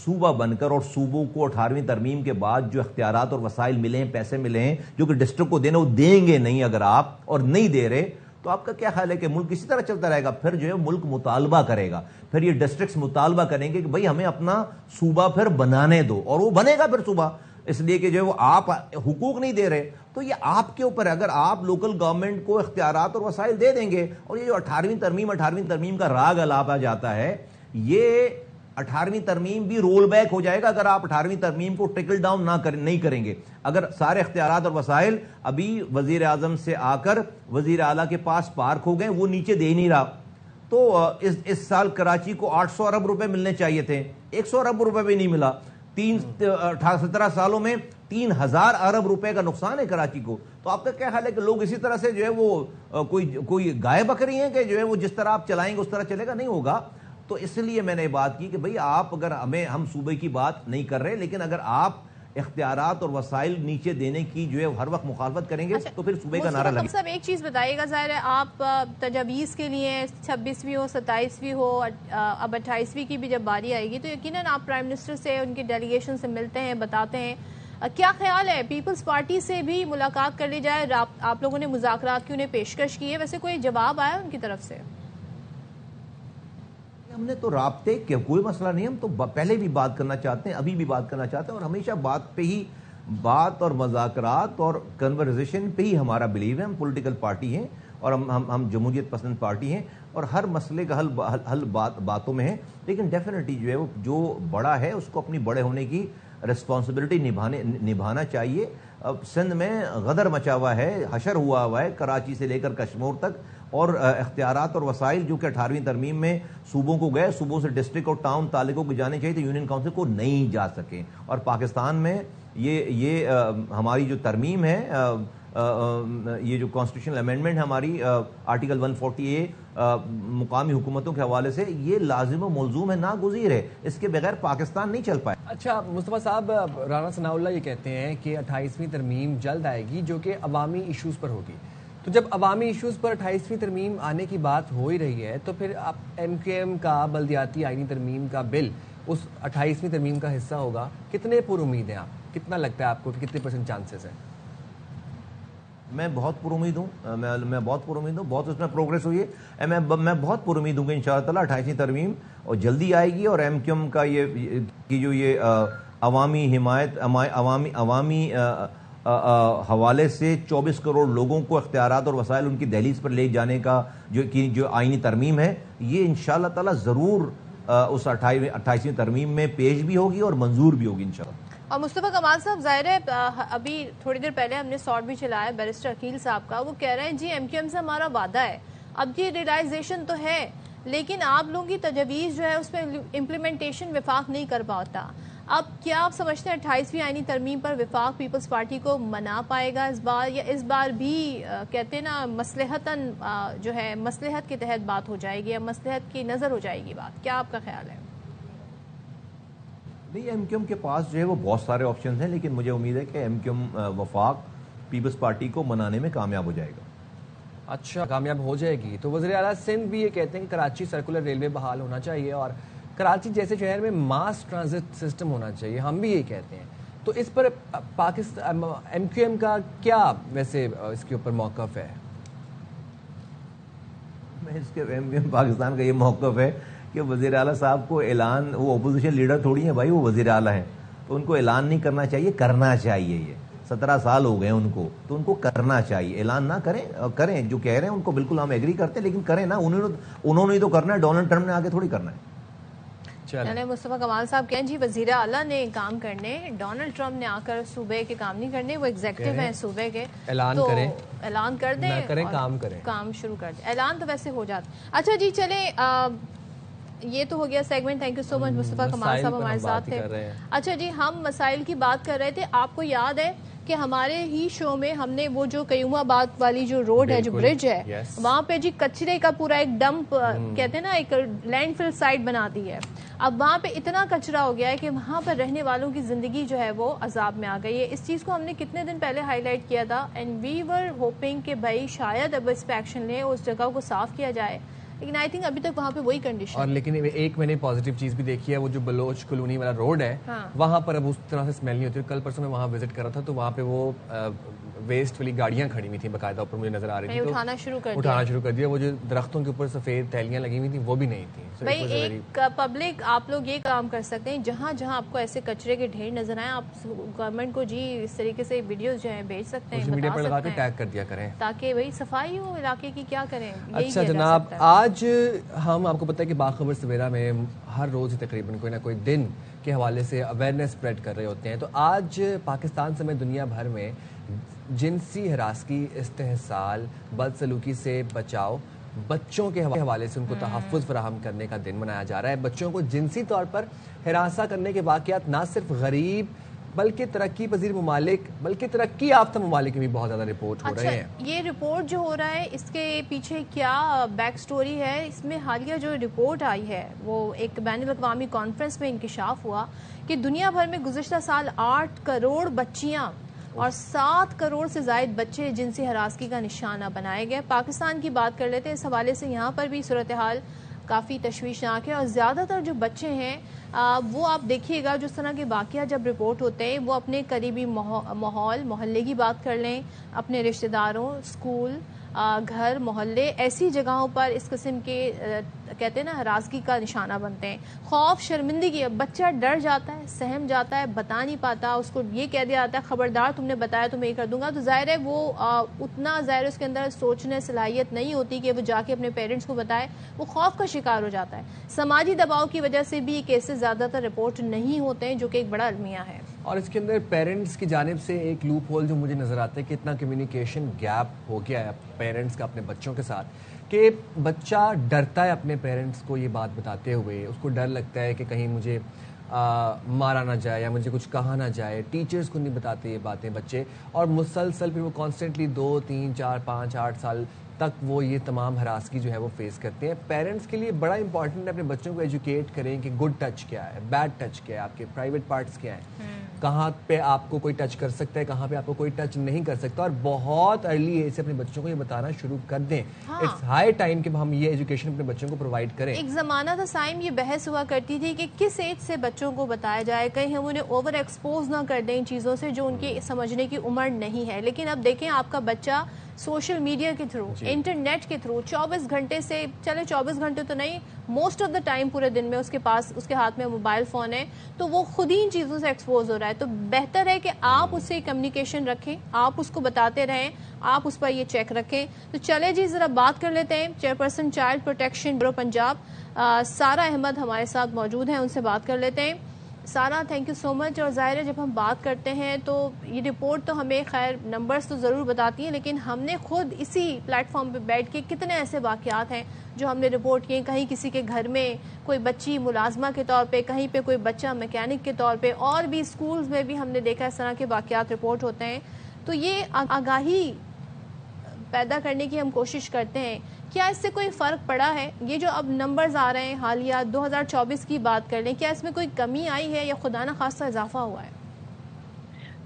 صوبہ بن کر، اور صوبوں کو 18ویں ترمیم کے بعد جو اختیارات اور وسائل ملے ہیں، پیسے ملے ہیں جو کہ ڈسٹرکٹ کو دینے وہ دیں گے نہیں، اگر آپ اور نہیں دے رہے تو آپ کا کیا خیال ہے کہ ملک اسی طرح چلتا رہے گا؟ پھر جو ہے ملک مطالبہ کرے گا، پھر یہ ڈسٹرکٹس مطالبہ کریں گے کہ بھائی ہمیں اپنا صوبہ پھر بنانے دو، اور وہ بنے گا پھر صوبہ، اس لیے کہ جو ہے وہ آپ حقوق نہیں دے رہے۔ تو یہ آپ کے اوپر ہے، اگر آپ لوکل گورنمنٹ کو اختیارات اور وسائل دے دیں گے، اور یہ جو 18ویں ترمیم کا راگ الاپا جاتا ہے، یہ 18ویں ترمیم بھی رول بیک ہو جائے گا اگر آپ 18ویں ترمیم کو ٹرکل ڈاؤن نہیں کریں گے۔ اگر سارے اختیارات اور وسائل ابھی وزیر اعظم سے آ کر وزیر اعلیٰ کے پاس پارک ہو گئے، وہ نیچے دے نہیں رہا، تو اس سال کراچی کو 800 ارب روپے ملنے چاہیے تھے، 100 ارب روپے بھی نہیں ملا۔ 17 سالوں میں 3000 ارب روپے کا نقصان ہے کراچی کو۔ تو آپ کا کیا خیال ہے کہ لوگ اسی طرح سے جو ہے وہ کوئی گائے بکری ہیں کہ جو ہے وہ جس طرح آپ چلائیں گے اس طرح چلے گا؟ نہیں ہوگا۔ تو اس لیے میں نے بات کی کہ بھئی آپ اگر ہم صوبے کی بات نہیں کر رہے، لیکن اگر آپ اختیارات اور وسائل نیچے دینے کی جو ہے ہر وقت مخالفت کریں گے تو پھر صوبے کا نعرہ لگے۔ صاحب ایک چیز بتائیے گا، ظاہر ہے آپ تجاویز کے لیے 26ویں ہو 27ویں ہو اب 28ویں کی بھی جب باری آئے گی تو یقیناً آپ پرائم منسٹر سے ان کی ڈیلیگیشن سے ملتے ہیں، بتاتے ہیں، کیا خیال ہے پیپلز پارٹی سے بھی ملاقات کر لی جائے؟ آپ لوگوں نے مذاکرات کی انہیں پیشکش کی ہے، ویسے کوئی جواب آیا ان کی طرف سے؟ ہم نے تو رابطے کے کوئی مسئلہ نہیں، ہم تو پہلے بھی بات کرنا چاہتے ہیں، ابھی بھی بات کرنا چاہتے ہیں، اور ہمیشہ بات پہ ہی بات اور مذاکرات اور کنورزیشن پہ ہی ہمارا بلیو ہے۔ ہم پولیٹیکل پارٹی ہیں اور ہم جمہوریت پسند پارٹی ہیں، اور ہر مسئلے کا حل باتوں میں ہے، لیکن ڈیفینیٹلی جو ہے وہ جو بڑا ہے اس کو اپنی بڑے ہونے کی رسپانسبلٹی نبھانا چاہیے۔ سندھ میں غدر مچا ہوا ہے، حشر ہوا ہے کراچی سے لے کر کشمور تک، اور اختیارات اور وسائل جو کہ 18ویں ترمیم میں صوبوں کو گئے، صوبوں سے ڈسٹرکٹ اور ٹاؤن تعلقوں کو جانے چاہیے تو یونین کاؤنسل کو نہیں جا سکے۔ اور پاکستان میں یہ ہماری جو ترمیم ہے، یہ جو کانسٹیٹیوشنل امینڈمنٹ ہے ہماری آرٹیکل 140A مقامی حکومتوں کے حوالے سے، یہ لازم و ملزوم ہے، ناگزیر ہے، اس کے بغیر پاکستان نہیں چل پائے۔ اچھا مصطفیٰ صاحب، رانا ثناء اللہ یہ کہتے ہیں کہ 28ویں ترمیم جلد آئے گی جو کہ عوامی ایشوز پر ہوگی، تو جب عوامی ایشوز پر 28ویں ترمیم آنے کی بات ہو ہی رہی ہے تو پھر آپ MQM کا بلدیاتی آئینی ترمیم کا بل اس 28ویں ترمیم کا حصہ ہوگا، کتنے پر امید ہیں آپ؟ کتنا لگتا ہے آپ کو کہ کتنے % چانسز ہیں؟ میں بہت پر امید ہوں، میں بہت پر امید ہوں، بہت اس میں پروگریس ہوئی ہے، میں بہت پر امید ہوں کہ انشاءاللہ تعالیٰ 28ویں ترمیم اور جلدی آئے گی، اور MQM کا یہ عوامی حمایت، عوامی حوالے سے 24 کروڑ لوگوں کو اختیارات اور وسائل ان کی دہلیز پر لے جانے کا جو آئینی ترمیم ہے، یہ انشاءاللہ تعالیٰ ضرور اس 28ویں ترمیم میں پیش بھی ہوگی اور منظور بھی ہوگی انشاءاللہ۔ اور مصطفیٰ کمال صاحب ظاہر ہے ابھی تھوڑی دیر پہلے ہم نے شارٹ بھی چلایا بیرسٹر عقیل صاحب کا، وہ کہہ رہے ہیں جی ایم کیو ایم سے ہمارا وعدہ ہے، اب یہ ریلائزیشن تو ہے لیکن آپ لوگوں کی تجویز جو ہے اس میں امپلیمنٹیشن وفاق نہیں کر پاتا. اب کیا آپ سمجھتے ہیں 28ویں آئینی ترمیم پر وفاق پیپلز پارٹی کو منا پائے گا اس بار، یا اس بار بھی کہتے ہیں نا مصلحتاً جو ہے مصلحت کے تحت بات ہو جائے گی یا مصلحت کی نظر ہو جائے گی بات؟ کیا آپ کا خیال ہے؟ نہیں، ایم کیو ایم کے پاس جو ہے وہ بہت سارے آپشنز ہیں، لیکن مجھے امید ہے کہ ایم کیو ایم وفاق پیپلز پارٹی کو منانے میں کامیاب ہو جائے گا. اچھا، کامیاب ہو جائے گی. تو وزیر اعلیٰ سندھ بھی یہ کہتے ہیں کہ کراچی سرکولر ریلوے بحال ہونا چاہیے اور کراچی جیسے شہر میں ماس ٹرانزٹ سسٹم ہونا چاہیے، ہم بھی یہی کہتے ہیں. تو اس پر پاکستان ایم کیو ایم کا کیا ویسے اس کے اوپر موقف ہے؟ میں اس کے ایم کیو ایم پاکستان کا یہ موقف ہے کہ وزیر اعلیٰ صاحب کو اعلان، وہ اپوزیشن لیڈر تھوڑی ہیں بھائی، وہ وزیر اعلیٰ ہیں، تو ان کو اعلان نہیں کرنا چاہیے، کرنا چاہیے. یہ 17 سال ہو گئے ان کو، تو ان کو کرنا چاہیے. اعلان نہ کریں جو کہہ رہے ہیں ان کو بالکل ہم ایگری کرتے ہیں، لیکن کریں نا. انہوں نے تو کرنا ہے، ڈونلڈ ٹرمپ نے آگے تھوڑی کرنا ہے. یعنی مصطفیٰ کمال صاحب کہیں جی وزیر اعلیٰ نے کام کرنے، ڈونلڈ ٹرمپ نے آ کر صوبے کے کام نہیں کرنے، وہ ایگزیکٹو ہیں صوبے کے، اعلان تو کریں، اعلان کر دیں، کام شروع کر دیں. اعلان تو ویسے ہو جاتا. اچھا جی چلیں، یہ تو ہو گیا سیگمنٹ. تھینک یو سو مچ مصطفیٰ کمال صاحب ہمارے ساتھ تھے. اچھا جی، ہم مسائل کی بات کر رہے تھے. آپ کو یاد ہے کہ ہمارے ہی شو میں ہم نے وہ جو قیوم آباد والی جو روڈ ہے، جو برج ہے، وہاں پہ جی کچرے کا پورا ایک ڈمپ کہتے ہیں نا، ایک لینڈ فل سائٹ بنا دی ہے. اب وہاں پہ اتنا کچرا ہو گیا ہے کہ وہاں پر رہنے والوں کی زندگی جو ہے وہ عذاب میں آ گئی ہے. اس چیز کو ہم نے کتنے دن پہلے ہائی لائٹ کیا تھا، اینڈ وی ور ہوپنگ کہ بھائی شاید اب اس پہ ایکشن لیں، اس جگہ کو صاف کیا جائے، لیکن آئی تھنک ابھی تک وہاں پہ وہی کنڈیشن. اور لیکن ایک میں نے پازیٹیو چیز بھی دیکھی ہے، وہ جو بلوچ کالونی والا روڈ ہے وہاں پر اب اس طرح سے اسمیل نہیں ہوتی. کل پرسوں میں وہاں وزٹ کرا تھا تو وہاں پہ وہ ویسٹ والی گاڑیاں کھڑی ہوئی تھیں باقاعدہ، اوپر مجھے نظر آ رہی تھی، اٹھانا شروع کر دیا. وہ جو درختوں کے اوپر سفید تیلیاں لگی ہوئی تھیں وہ بھی نہیں تھیں. بھائی ایک پبلک آپ لوگ یہ کام کر سکتے ہیں، جہاں جہاں آپ کو ایسے کچرے کے ڈھیر نظر آئیں، آپ گورنمنٹ کو جی اس طریقے سے ویڈیوز جو ہیں بھیج سکتے ہیں، میڈیا پر لگا کے ٹیگ کر دیا کریں تاکہ بھائی صفائی ہو علاقے کی. کیا کریں. اچھا جناب، آج ہم آپ کو پتہ ہے کہ باخبر سویرا میں ہر روز تقریباً کوئی نہ کوئی دن کے حوالے سے اویئرنیس اسپریڈ کر رہے ہوتے ہیں. تو آج پاکستان سمیت دنیا بھر میں جنسی ہراسگی، استحصال، بدسلوکی سے بچاؤ، بچوں کے حوالے سے ان کو تحفظ فراہم کرنے کا دن منایا جا رہا ہے. بچوں کو جنسی طور پر ہراساں کرنے کے واقعات نہ صرف غریب بلکہ ترقی پذیر ممالک بلکہ ترقی یافتہ ممالک میں بھی بہت زیادہ رپورٹ ہو رہے ہیں. یہ رپورٹ جو ہو رہا ہے اس کے پیچھے کیا بیک سٹوری ہے؟ اس میں حالیہ جو رپورٹ آئی ہے وہ ایک بین الاقوامی کانفرنس میں انکشاف ہوا کہ دنیا بھر میں گزشتہ سال 8 کروڑ بچیاں اور 7 کروڑ سے زائد بچے جنسی ہراسگی کا نشانہ بنائے گئے. پاکستان کی بات کر لیتے ہیں اس حوالے سے. یہاں پر بھی صورتحال کافی تشویشناک ہے اور زیادہ تر جو بچے ہیں وہ آپ دیکھیے گا جو اس طرح کے واقعات جب رپورٹ ہوتے ہیں وہ اپنے قریبی ماحول محلے کی بات کر لیں، اپنے رشتہ داروں، اسکول، گھر، محلے، ایسی جگہوں پر اس قسم کے کہتے ہیں نا ہراسگی کا نشانہ بنتے ہیں. خوف، شرمندگی، بچہ ڈر جاتا ہے، سہم جاتا ہے، بتا نہیں پاتا، اس کو یہ کہہ دیا جاتا ہے خبردار تم نے بتایا تو میں یہ کر دوں گا. تو ظاہر ہے وہ اتنا ظاہر اس کے اندر سوچنے صلاحیت نہیں ہوتی کہ وہ جا کے اپنے پیرنٹس کو بتائے، وہ خوف کا شکار ہو جاتا ہے. سماجی دباؤ کی وجہ سے بھی یہ کیسز زیادہ تر رپورٹ نہیں ہوتے ہیں، جو کہ ایک بڑا المیہ ہے. اور اس کے اندر پیرنٹس کی جانب سے ایک لوپ ہول جو مجھے نظر آتا ہے کہ اتنا کمیونیکیشن گیپ ہو گیا ہے پیرنٹس کا اپنے بچوں کے ساتھ کہ بچہ ڈرتا ہے اپنے پیرنٹس کو یہ بات بتاتے ہوئے. اس کو ڈر لگتا ہے کہ کہیں مجھے مارا نہ جائے یا مجھے کچھ کہا نہ جائے. ٹیچرز کو نہیں بتاتے یہ باتیں بچے، اور مسلسل پھر وہ کانسٹنٹلی 2 3 4 5 8 سال تک وہ یہ تمام ہراسگی جو ہے وہ فیس کرتے ہیں. پیرنٹس کے لیے بڑا امپورٹنٹ ہے اپنے بچوں کو ایجوکیٹ کریں کہ گڈ ٹچ کیا ہے، بیڈ ٹچ کیا ہے، آپ کے پرائیویٹ پارٹس کیا ہیں، کہاں پہ آپ کو کوئی ٹچ کر سکتا ہے، کہاں پہ آپ کو کوئی ٹچ نہیں کر سکتا. اور بہت ارلی ایج سے اپنے بچوں کو یہ بتانا شروع کر دیں. اٹس ہائی ٹائم کہ ہم یہ ایجوکیشن اپنے بچوں کو پرووائڈ کریں. ایک زمانہ تھا سائم، یہ بحث ہوا کرتی تھی کہ کس ایج سے بچوں کو بتایا جائے، کہیں ہم انہیں اوور ایکسپوز نہ کر دیں ان چیزوں سے جو ان کی سمجھنے کی عمر نہیں ہے. لیکن اب دیکھیں آپ کا بچہ سوشل میڈیا کے تھرو، انٹرنیٹ کے تھرو 24 گھنٹے سے، چلے 24 گھنٹے تو نہیں، موسٹ آف دا ٹائم پورے دن میں اس کے پاس، اس کے ہاتھ میں موبائل فون ہے، تو وہ خود ہی ان چیزوں سے ایکسپوز ہو رہا ہے. تو بہتر ہے کہ آپ اس سے کمیونیکیشن رکھیں، آپ اس کو بتاتے رہیں، آپ اس پر یہ چیک رکھیں. تو چلے جی ذرا بات کر لیتے ہیں chairperson child protection bureau Punjab Sara Ahmad ہمارے ساتھ موجود ہیں، ان سے بات کر لیتے ہیں. سارا تھینک یو سو مچ. اور ظاہر ہے جب ہم بات کرتے ہیں تو یہ رپورٹ تو ہمیں خیر نمبرز تو ضرور بتاتی ہیں، لیکن ہم نے خود اسی پلیٹ فارم پہ بیٹھ کے کتنے ایسے واقعات ہیں جو ہم نے رپورٹ کیے. کہیں کسی کے گھر میں کوئی بچی ملازمہ کے طور پہ، کہیں پہ کوئی بچہ میکینک کے طور پہ، اور بھی اسکولز میں بھی ہم نے دیکھا اس طرح کے واقعات رپورٹ ہوتے ہیں. تو یہ آگاہی پیدا کرنے کی ہم کوشش کرتے ہیں. کیا اس سے کوئی فرق پڑا ہے؟ یہ جو اب نمبرز آ رہے ہیں حالیہ 2024 کی بات کر لیں، کیا اس میں کوئی کمی آئی ہے یا خدا نہ خواستہ اضافہ ہوا ہے؟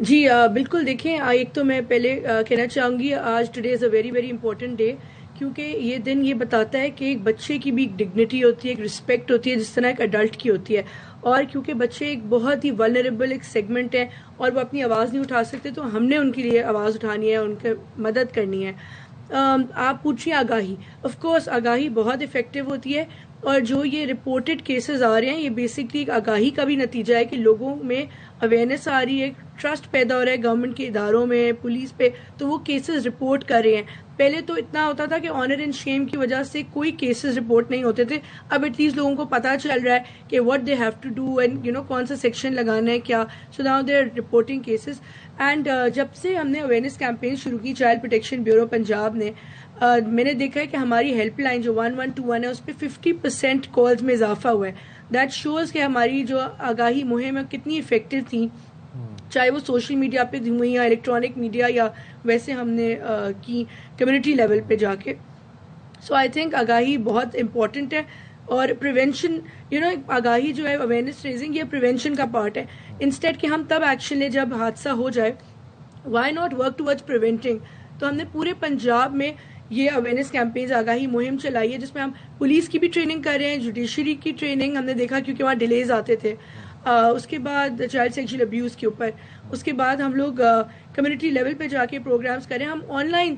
جی بالکل. دیکھیں، ایک تو میں پہلے کہنا چاہوں گی آج today is a very very important day, کیونکہ یہ دن یہ بتاتا ہے کہ ایک بچے کی بھی ایک ڈگنیٹی ہوتی ہے، ایک رسپیکٹ ہوتی ہے جس طرح ایک ایڈلٹ کی ہوتی ہے. اور کیونکہ بچے ایک بہت ہی ولنریبل ایک سیگمنٹ ہے اور وہ اپنی آواز نہیں اٹھا سکتے، تو ہم نے ان کے لیے آواز اٹھانی ہے، ان کی مدد کرنی ہے. آپ پوچھیں آگاہی، آف کورس آگاہی بہت افیکٹو ہوتی ہے، اور جو یہ رپورٹڈ کیسز آ رہے ہیں یہ بیسکلی ایک آگاہی کا بھی نتیجہ ہے کہ لوگوں میں اویئرنیس آ رہی ہے، ٹرسٹ پیدا ہو رہا ہے گورنمنٹ کے اداروں میں، پولیس پہ، تو وہ کیسز رپورٹ کر رہے ہیں. پہلے تو اتنا ہوتا تھا کہ آنر اینڈ شیم کی وجہ سے کوئی کیسز رپورٹ نہیں ہوتے تھے. اب ایٹ لیسٹ لوگوں کو پتہ چل رہا ہے کہ what they have to do and کون سا سیکشن لگانا ہے کیا. So now they are reporting cases. And جب سے ہم نے اویئرنیس کیمپین شروع کی چائلڈ پروٹیکشن بیورو پنجاب نے، میں نے دیکھا ہے کہ ہماری ہیلپ لائن جو 1121 ہے اس پہ 50% کالز میں اضافہ ہوا ہے. دیٹ شوز کہ ہماری جو آگاہی مہم ہے کتنی افیکٹو تھیں، چاہے وہ سوشل میڈیا پہ ہوئی یا الیکٹرانک میڈیا یا ویسے ہم نے کی کمیونٹی لیول پہ جا کے. سو آئی تھنک آگاہی بہت امپورٹنٹ ہے. اور پریونشن، آگاہی جو ہے اویئرنیس ریزنگ، یہ پریونشن کا پارٹ ہے. انسٹیڈ کہ ہم تب ایکشن لیں جب حادثہ ہو جائے، why not work towards preventing. تو ہم نے پورے پنجاب میں یہ اویئرنیس کیمپینز آگاہی مہم چلائی ہے، جس میں ہم پولیس کی بھی ٹریننگ کر رہے ہیں، جوڈیشری کی ٹریننگ ہم نے دیکھا کیونکہ وہاں ڈیلیز آتے تھے. اس کے بعد چائلڈ سیکشل ابیوز کے اوپر، اس کے بعد ہم لوگ کمیونٹی لیول پہ جا کے پروگرامز کریں. ہم on line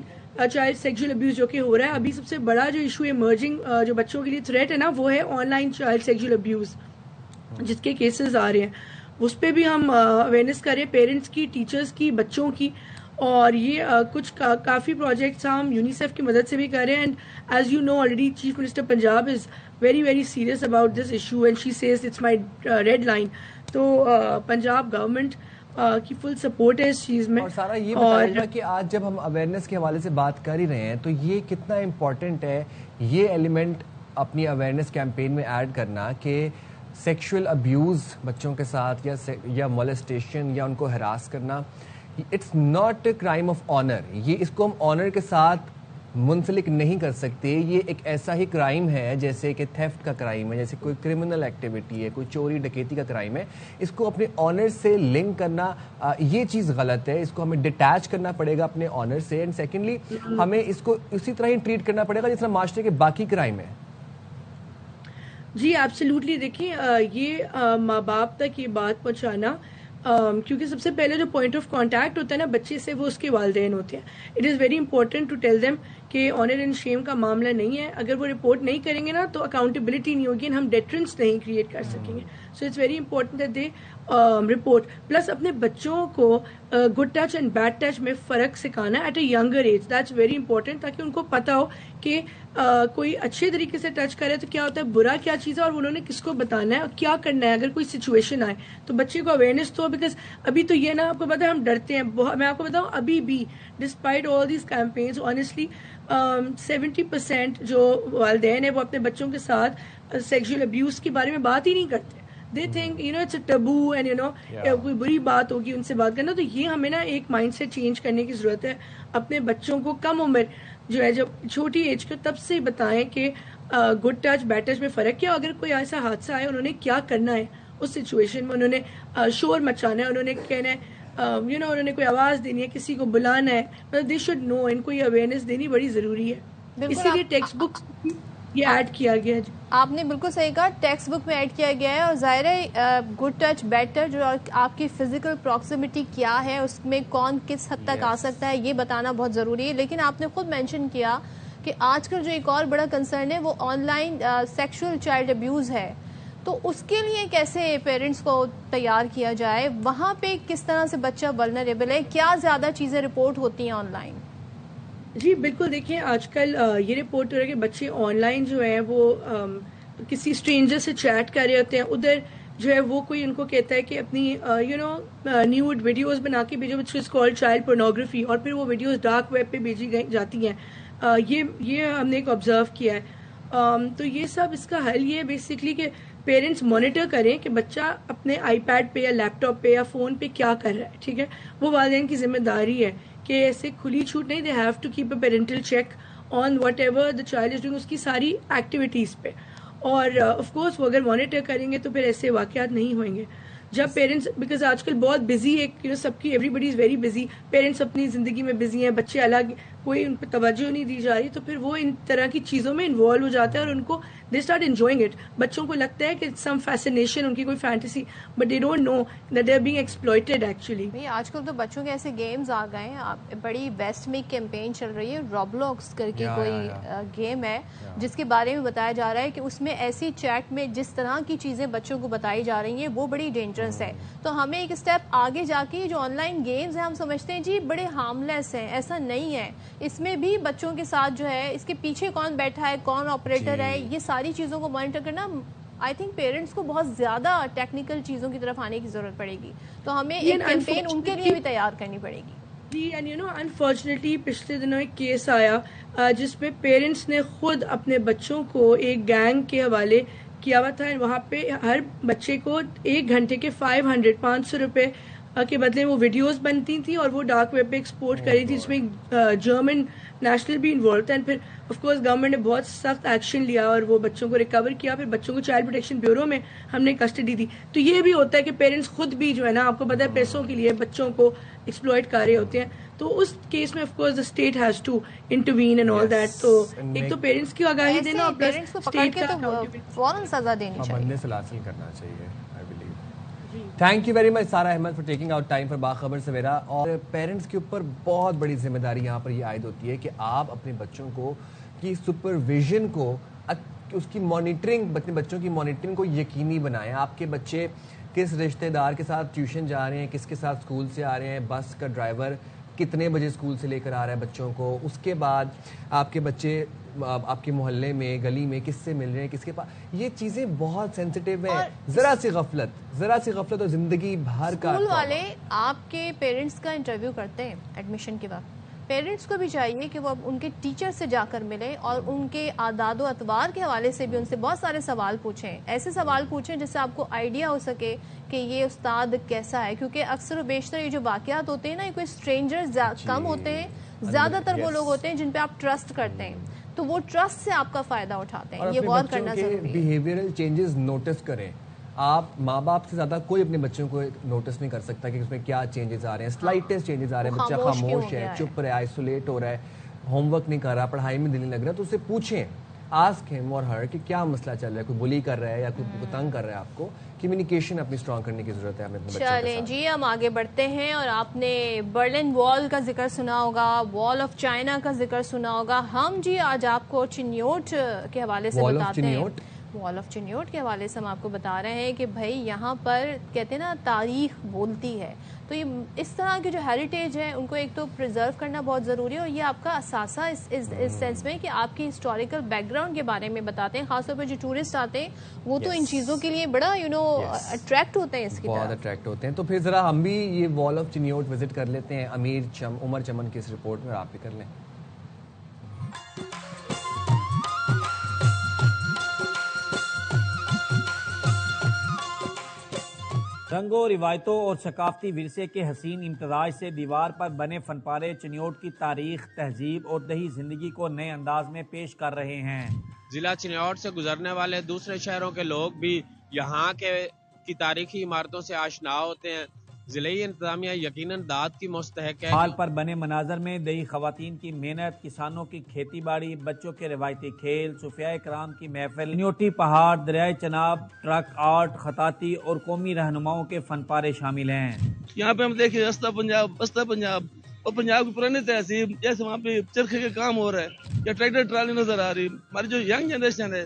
child sexual abuse جو کہ ہو رہا ہے، ابھی سب سے بڑا جو ایشو ایمرجنگ جو بچوں کے لیے تھریٹ ہے نا، وہ ہے on line child sexual abuse جس کے کیسز آ رہے ہیں. اس پہ بھی ہم اویئرنیس کریں، پیرنٹس کی، ٹیچرز کی، بچوں کی. اور یہ کچھ کافی پروجیکٹس ہم یونیسیف کی مدد سے بھی کر رہے ہیں. And as you know already chief minister Punjab is very very serious about this issue and she says it's my red line. تو پنجاب گورنمنٹ کی فل سپورٹ ہے اس چیز میں. اور سارا یہ بتائیے گا کہ آج جب ہم اویئرنیس کے حوالے سے بات کر ہی رہے ہیں تو یہ کتنا امپورٹنٹ ہے یہ ایلیمنٹ اپنی اویئرنیس کیمپین میں ایڈ کرنا کہ سیکشول ابیوز بچوں کے ساتھ یا مولیسٹیشن یا ان کو ہراس کرنا، it's not a crime of honour. یہ اس کو ہم آنر کے ساتھ منسلک نہیں کر سکتے. یہ ایک ایسا ہی کرائم ہے جیسے کہ تھیفٹ کا کرائم ہے، جیسے کوئی کرمنل ایکٹیویٹی ہے، کوئی چوری ڈکیتی کا کرائم ہے. اس کو اپنے آنر سے لنک کرنا یہ چیز غلط ہے. اس کو ہمیں ڈیٹیچ کرنا پڑے گا اپنے آنر سے. اینڈ سیکنڈلی ہمیں اس کو اسی طرح ہی ٹریٹ کرنا پڑے گا جس طرح معاشرے کے باقی کرائم ہے. جی ایبسلیوٹلی. دیکھیں یہ ماں باپ تک یہ بات پہنچانا، کیونکہ سب سے پہلے جو پوائنٹ آف کانٹیکٹ ہوتا ہے نا بچے سے، وہ اس کے والدین ہوتے ہیں. It is very important to tell them کہ آنر اینڈ شیم کا معاملہ نہیں ہے. اگر وہ رپورٹ نہیں کریں گے نا تو اکاؤنٹیبلٹی نہیں ہوگی، ہم ڈیٹرنس نہیں کریٹ کر سکیں گے. So it's very important that they report. Plus اپنے بچوں کو good touch and bad touch میں فرق سکھانا at a younger age, that's very important, تاکہ ان کو پتا ہو کہ کوئی اچھے طریقے سے ٹچ کرے تو کیا ہوتا ہے، برا کیا چیز ہے، اور انہوں نے کس کو بتانا ہے اور کیا کرنا ہے اگر کوئی سچویشن آئے تو بچے کو اویئرنیس تو. بیکاز ابھی تو یہ نا آپ کو پتا ہے ہم ڈرتے ہیں. میں آپ کو بتاؤں ابھی بھی despite all these campaigns honestly 70% جو والدین ہیں وہ اپنے بچوں کے ساتھ سیکشل ابیوز کے بارے میں بات ہی نہیں کرتے. They think it's a taboo and کوئی بری بات ہوگی ان سے بات کرنا. تو یہ ہمیں نا ایک مائنڈ سیٹ چینج کرنے کی ضرورت ہے. اپنے بچوں کو کم عمر جو ہے، جب چھوٹی ایج کو، تب سے بتائیں کہ گڈ ٹچ بیڈ ٹچ میں فرق کیا. اگر کوئی ایسا حادثہ ہے انہوں نے کیا کرنا ہے اس سچویشن میں. انہوں نے شور مچانا ہے، انہوں نے کہنا ہے انہوں نے کوئی آواز دینی ہے، کسی کو بلانا ہے. مطلب دے شوڈ نو. ان کو یہ اویئرنیس دینی بڑی ضروری ہے. اسی لیے ٹیکسٹ بکس یہ ایڈ کیا گیا ہے. آپ نے بالکل صحیح کہا، ٹیکسٹ بک میں ایڈ کیا گیا ہے. اور ظاہر ہے گڈ ٹچ بیڈ ٹچ جو آپ کی فزیکل پراکسیمٹی کیا ہے، اس میں کون کس حد تک آ سکتا ہے، یہ بتانا بہت ضروری ہے. لیکن آپ نے خود مینشن کیا کہ آج کل جو ایک اور بڑا کنسرن ہے وہ on line sexual child abuse ہے. تو اس کے لیے کیسے پیرنٹس کو تیار کیا جائے؟ وہاں پہ کس طرح سے بچہ ولنریبل ہے؟ کیا زیادہ چیزیں رپورٹ ہوتی ہیں آن لائن؟ جی بالکل. دیکھیں آج کل یہ رپورٹ ہو رہا ہے کہ بچے آن لائن جو ہیں وہ کسی اسٹرینجر سے چیٹ کر رہے ہوتے ہیں. ادھر جو ہے وہ کوئی ان کو کہتا ہے کہ اپنی نیوڈ ویڈیوز بنا کے بھیجو وچ از کالڈ چائلڈ پورنوگرافی، اور پھر وہ ویڈیوز ڈارک ویب پہ بھیجی جاتی ہیں. یہ ہم نے ایک آبزرو کیا ہے. تو یہ سب اس کا حل یہ ہے بیسکلی کہ پیرنٹس مانیٹر کریں کہ بچہ اپنے آئی پیڈ پہ یا لیپ ٹاپ پہ یا فون پہ کیا کر رہا ہے. ٹھیک ہے، وہ والدین کی ذمہ داری ہے کہ ایسے کھلی چھوٹ نہیں، they have to keep a parental check on whatever the child is doing, اس کی ساری ایکٹیویٹیز پہ. اور آف کورس وہ اگر مانیٹر کریں گے تو پھر ایسے واقعات نہیں ہوئیں گے. جب پیرنٹس، بیکاز آج کل بہت بزی ایک سب کی، everybody is very busy, parents اپنی زندگی میں بزی ہیں، بچے الگ، کوئی ان پہ توجہ نہیں دی جا رہی، تو پھر وہ ان طرح کی چیزوں میں انوالو ہو جاتے ہیں اور ان کو دے اسٹارٹ انجوائنگ اٹ. بچوں کو لگتا ہے کہ سم فیسنیشن، ان کی کوئی fantasy, but they don't know that they are being exploited actually. آج کل تو بچوں کے ایسے گیمز آ گئے ہیں، بڑی بیسٹ میک کیمپین چل رہی ہے، روبلوکس کر کے کوئی گیم ہے جس کے بارے میں بتایا جا رہا ہے کہ اس میں ایسی چیٹ میں جس طرح کی چیزیں بچوں کو بتائی جا رہی ہیں وہ بڑی ڈینجرس ہے. تو ہمیں ایک اسٹیپ آگے جا کے جو آن لائن گیمز ہیں ہم سمجھتے ہیں جی بڑے ہارم لیس ہیں، ایسا نہیں ہے. اس میں بھی بچوں کے ساتھ جو ہے اس کے پیچھے کون بیٹھا ہے، کون آپریٹر ہے، یہ ساری چیزوں کو مانیٹر کرنا، آئی تھنک پیرنٹس کو بہت زیادہ ٹیکنیکل چیزوں کی طرف آنے کی ضرورت پڑے گی. تو ہمیں ایک کیمپین ان کے لیے بھی تیار کرنی پڑے گی. جی، اینڈ انفارچونیٹلی پچھلے دنوں ایک کیس آیا جس پہ پیرنٹس نے خود اپنے بچوں کو ایک گینگ کے حوالے کیا ہوا تھا. وہاں پہ ہر بچے کو 1 گھنٹے کے 500 روپے کے بدلے وہ ویڈیوز بنتی تھیں اور وہ ڈارک ویب پہ ایکسپورٹ کری تھی، جس میں جرمن نیشنل بھی انوالو تھا. پھر آف کورس گورنمنٹ نے بہت سخت ایکشن لیا اور وہ بچوں کو ریکور کیا. پھر بچوں کو چائلڈ پروٹیکشن بیورو میں ہم نے کسٹڈی دی. تو یہ بھی ہوتا ہے کہ پیرنٹس خود بھی جو ہے نا، آپ کو پتہ ہے پیسوں کے لیے بچوں کو ایکسپلوئٹ کر رہے ہوتے ہیں. تو اس کیس میں of course the state has to intervene and all that. تو ایک تو پیرنٹس کی آگاہی دینا اور پیرنٹس کو پکڑ کے تو فوراً سزا دینی چاہیے، پابندی سے حاصل کرنا چاہیے. Thank you very much Sara Ahmed for taking out time for Bakhabar Savera. اور پیرنٹس کے اوپر بہت بڑی ذمہ داری یہاں پر یہ عائد ہوتی ہے کہ آپ اپنے بچوں کو کی سپرویژن کو، اس کی مانیٹرنگ، اپنے بچوں کی مانیٹرنگ کو یقینی بنائیں. آپ کے بچے کس رشتہ دار کے ساتھ ٹیوشن جا رہے ہیں، کس کے ساتھ اسکول سے آ رہے ہیں، بس کا ڈرائیور کتنے بجے اسکول سے لے کر آ رہا ہے بچوں کو، اس کے بعد آپ کے بچے آپ کے محلے میں، گلی میں کس سے مل رہے ہیں، کس کے پاس، یہ چیزیں بہت سینسٹیو ہیں. ذرا سی غفلت اور زندگی بھر کا. اسکول والے آپ کے پیرنٹس کا انٹرویو کرتے ہیں ایڈمیشن کے وقت. پیرنٹس کو بھی چاہیے کہ وہ ان کے ٹیچر سے جا کر ملیں اور ان کے اعداد و اطوار کے حوالے سے بھی ان سے بہت سارے سوال پوچھیں. ایسے سوال پوچھیں جس سے آپ کو آئیڈیا ہو سکے کہ یہ استاد کیسا ہے. کیونکہ اکثر و بیشتر یہ جو واقعات ہوتے ہیں نا، یہ کوئی اسٹرینجر کم ہوتے ہیں، زیادہ تر وہ لوگ ہوتے ہیں جن پہ آپ ٹرسٹ کرتے ہیں، تو وہ ٹرسٹ سے آپ کا فائدہ اٹھاتے ہیں. یہ غور کرنا ضروری ہے. بیہیویئرل چینجز نوٹس کریں. آپ ماں باپ سے زیادہ کوئی اپنے بچوں کو نوٹس نہیں کر سکتا کہ اس میں کیا چینجز آ رہے ہیں. سلائٹسٹ چینجز آ رہے ہیں، بچہ خاموش ہے، چپ رہا ہے، آئسولیٹ ہو رہا ہے، ہوم ورک نہیں کر رہا، پڑھائی میں دل نہیں لگ رہا، تو اسے پوچھیں، آسک ہم اور ہر کہ کیا مسئلہ چل رہا ہے. کوئی بلی کر رہا ہے یا کوئی تنگ کر رہا ہے آپ کو. کمیونیکیشن اپنی اسٹرانگ کرنے کی ضرورت ہے ہمیں اپنے بچوں کے ساتھ. چلیں جی، ہم آگے بڑھتے ہیں. اور آپ نے برلن وال کا ذکر سنا ہوگا، وال آف چائنا کا ذکر سنا ہوگا. ہم جی آج آپ کو چنیوٹ کے حوالے سے بتاتے ہیں. وال آف چنیوٹ کے حوالے سے ہم آپ کو بتا رہے ہیں کہ بھائی یہاں پر کہتے ہیں نا تاریخ بولتی ہے. تو یہ اس طرح کے جو ہیریٹیج ہے ان کو ایک تو پریزرو کرنا بہت ضروری ہے، اور یہ آپ کا اثاثہ اس سینس میں کہ آپ کی ہسٹوریکل بیک گراؤنڈ کے بارے میں بتاتے ہیں. خاص طور پہ جو ٹورسٹ آتے ہیں وہ تو ان چیزوں کے لیے بڑا اٹریکٹ ہوتے ہیں، اس کی بہت اٹریکٹ ہوتے ہیں. تو پھر ذرا ہم بھی یہ وال آف چنیوٹ وزٹ کر لیتے ہیں عمر چمن کی اس رپورٹ میں، آپ بھی کر لیں. رنگوں، روایتوں اور ثقافتی ورثے کے حسین امتزاج سے دیوار پر بنے فن پارے چنیوٹ کی تاریخ، تہذیب اور دیہی زندگی کو نئے انداز میں پیش کر رہے ہیں. ضلع چنیوٹ سے گزرنے والے دوسرے شہروں کے لوگ بھی یہاں کی تاریخی عمارتوں سے آشنا ہوتے ہیں. ضلعی انتظامیہ یقیناً داد کی مستحق ہے. حال پر بنے مناظر میں دیہی خواتین کی محنت، کسانوں کی کھیتی باڑی، بچوں کے روایتی کھیل، صوفیاء کرام کی محفل، چنیوٹی پہاڑ، دریائے چناب، ٹرک آرٹ، خطاطی اور قومی رہنماؤں کے فن پارے شامل ہیں. یہاں پہ ہم دیکھیں رستہ پنجاب، بستہ پنجاب اور پنجاب کی پرانی تہذیب، جیسے وہاں پہ چرخے کا کام ہو رہا ہے یا ٹریکٹر ٹرالی نظر آ رہی. ہماری جو ینگ جنریشن ہے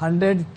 100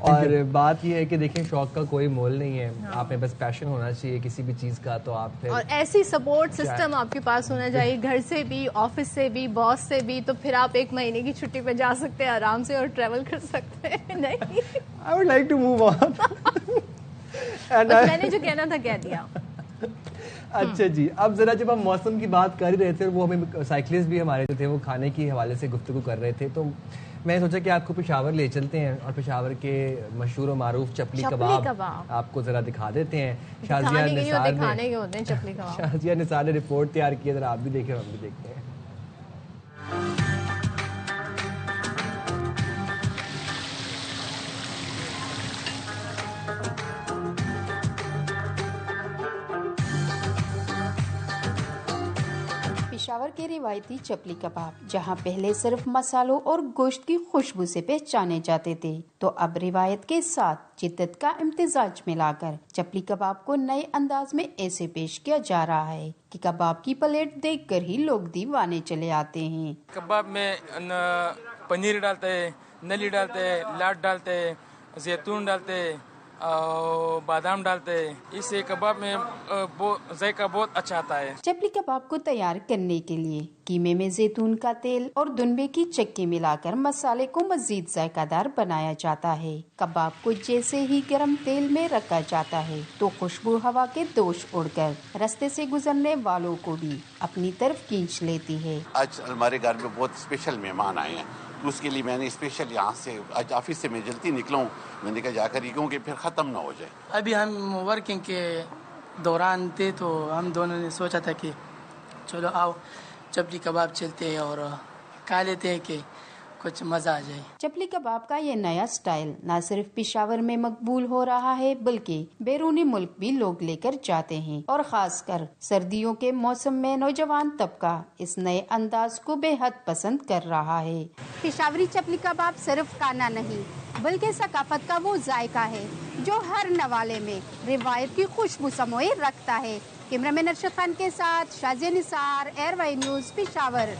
اور بات یہ ہے کہ دیکھیں شوق کا کوئی مول نہیں ہے, آپ میں بس پیشن ہونا چاہیے کسی بھی چیز کا, تو آپ پھر اور ایسی سپورٹ سسٹم آپ کے پاس ہونا چاہیے, گھر سے بھی, آفس سے بھی, باس سے بھی, تو پھر آپ 1 مہینے کی چھٹی پہ جا سکتے ہیں آرام سے اور ٹریول کر سکتے ہیں. نہیں, I would like to move on. میں نے جو کہنا تھا کہہ دیا. اچھا جی, اب ذرا جب ہم موسم کی بات کر ہی رہے تھے, وہ ہمیں سائیکلسٹ بھی ہمارے جو تھے وہ کھانے کے حوالے سے گفتگو کر رہے تھے, تو میں سوچا کہ آپ کو پشاور لے چلتے ہیں اور پشاور کے مشہور و معروف چپلی کباب آپ کو ذرا دکھا دیتے ہیں. شازیہ نثار نے رپورٹ تیار کی ہے, ذرا آپ بھی دیکھیں اور ہم بھی دیکھتے ہیں. پشاور کے روایتی چپلی کباب جہاں پہلے صرف مسالوں اور گوشت کی خوشبو سے پہچانے جاتے تھے, تو اب روایت کے ساتھ جدت کا امتزاج ملا کر چپلی کباب کو نئے انداز میں ایسے پیش کیا جا رہا ہے کہ کباب کی پلیٹ دیکھ کر ہی لوگ دیوانے چلے آتے ہیں. کباب میں پنیر ڈالتے ہیں, نلی ڈالتے ہیں, لاٹ ڈالتے ہیں, زیتون ڈالتے ہیں اور بادام ڈالتے ہیں, اس سے کباب میں ذائقہ بہت اچھا آتا ہے. چپلی کباب کو تیار کرنے کے لیے قیمے میں زیتون کا تیل اور دنبے کی چکی ملا کر مسالے کو مزید ذائقہ دار بنایا جاتا ہے. کباب کو جیسے ہی گرم تیل میں رکھا جاتا ہے تو خوشبو ہوا کے دوش اڑ کر راستے سے گزرنے والوں کو بھی اپنی طرف کھینچ لیتی ہے. آج ہمارے گھر میں بہت اسپیشل مہمان آئے ہیں, تو اس کے لیے میں نے اسپیشل یہاں سے آج آفس سے میں جلدی نکلا ہوں, میں نے کہا جا کر ہی کیوں کہ پھر ختم نہ ہو جائے. ابھی ہم ورکنگ کے دوران تھے تو ہم دونوں نے سوچا تھا کہ چلو آؤ چپلی کباب چلتے ہیں اور کھا لیتے ہیں کہ کچھ مزہ آ جائے. چپلی کباب کا یہ نیا سٹائل نہ صرف پشاور میں مقبول ہو رہا ہے بلکہ بیرونی ملک بھی لوگ لے کر جاتے ہیں, اور خاص کر سردیوں کے موسم میں نوجوان طبقہ اس نئے انداز کو بے حد پسند کر رہا ہے. پشاوری چپلی کباب صرف کھانا نہیں بلکہ ثقافت کا وہ ذائقہ ہے جو ہر نوالے میں روایت کی خوشبو سموئے رکھتا ہے. کیمرامین ارشد خان کے ساتھ شازیہ نثار, ایئر وائی نیوز, پشاور.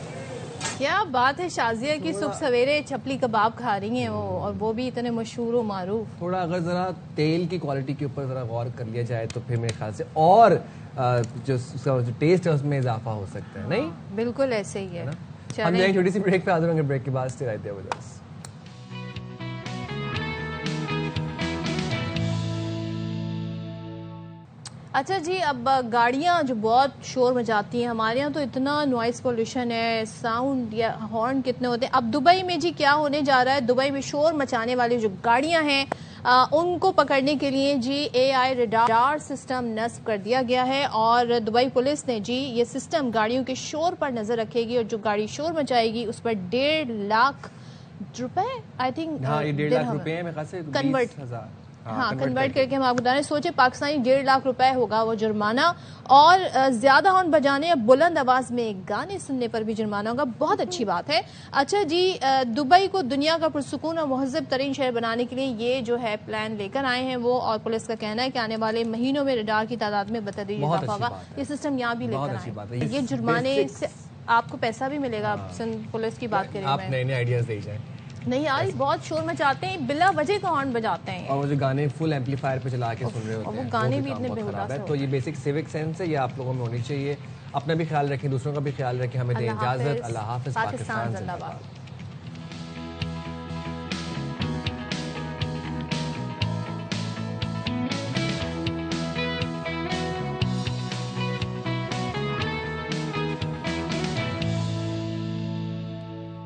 کیا بات ہے, شازیہ کی صبح سویرے چپلی کباب کھا رہی ہیں وہ, اور وہ بھی اتنے مشہور و معروف. تھوڑا اگر ذرا تیل کی کوالٹی کے اوپر ذرا غور کر لیا جائے تو پھر میرے خیال سے اور جو ٹیسٹ ہے اس میں اضافہ ہو سکتا ہے. نہیں بالکل ایسے ہی ہے. ہم جائیں چھوٹی سی بریک پہ حاضر ہوں گے, بریک کے بعد اسٹے رہتے ہیں ود اس. اچھا جی, اب گاڑیاں جو بہت شور مچاتی ہیں, ہمارے یہاں تو اتنا نوائز پولوشن ہے, ساؤنڈ یا ہارن کتنے ہوتے ہیں. اب دبئی میں جی کیا ہونے جا رہا ہے, دبئی میں شور مچانے والی جو گاڑیاں ہیں ان کو پکڑنے کے لیے جی AI ریڈار سسٹم نصب کر دیا گیا ہے, اور دبئی پولیس نے جی یہ سسٹم گاڑیوں کے شور پر نظر رکھے گی, اور جو گاڑی شور مچائے گی اس پر 1.5 لاکھ روپے آئی تھنک کنورٹ کر کے ہم آپ کو بتائیں. سوچے پاکستانی 1.5 لاکھ روپے ہوگا وہ جرمانہ, اور زیادہ ہارن بجانے یا بلند آواز میں گانے سننے پر بھی جرمانہ ہوگا. بہت اچھی بات ہے. اچھا جی, دبئی کو دنیا کا پرسکون اور مہذب ترین شہر بنانے کے لیے یہ جو ہے پلان لے کر آئے ہیں وہ, اور پولیس کا کہنا ہے کہ آنے والے مہینوں میں ریڈار کی تعداد میں بتدریج اضافہ ہوگا. یہ سسٹم یہاں بھی لے کر آئے. یہ جرمانے سے آپ کو پیسہ بھی ملے گا. پولیس کی بات کریں, آپ نئے نئے آئیڈیاز دے جائیں. نہیں یار, بہت شور مچاتے ہیں, بلا وجہ کا ہارن بجاتے ہیں, اور وہ جو گانے فل ایمپلیفائر پہ چلا کے سن رہے ہوتے ہیں, وہ گانے بھی اتنے بےہودہ سے. تو یہ بیسک سیوک سینس ہے, یہ آپ لوگوں میں ہونی چاہیے. اپنا بھی خیال رکھیں, دوسروں کا بھی خیال رکھیں. ہمیں دیں اجازت. اللہ حافظ. پاکستان زندہ باد.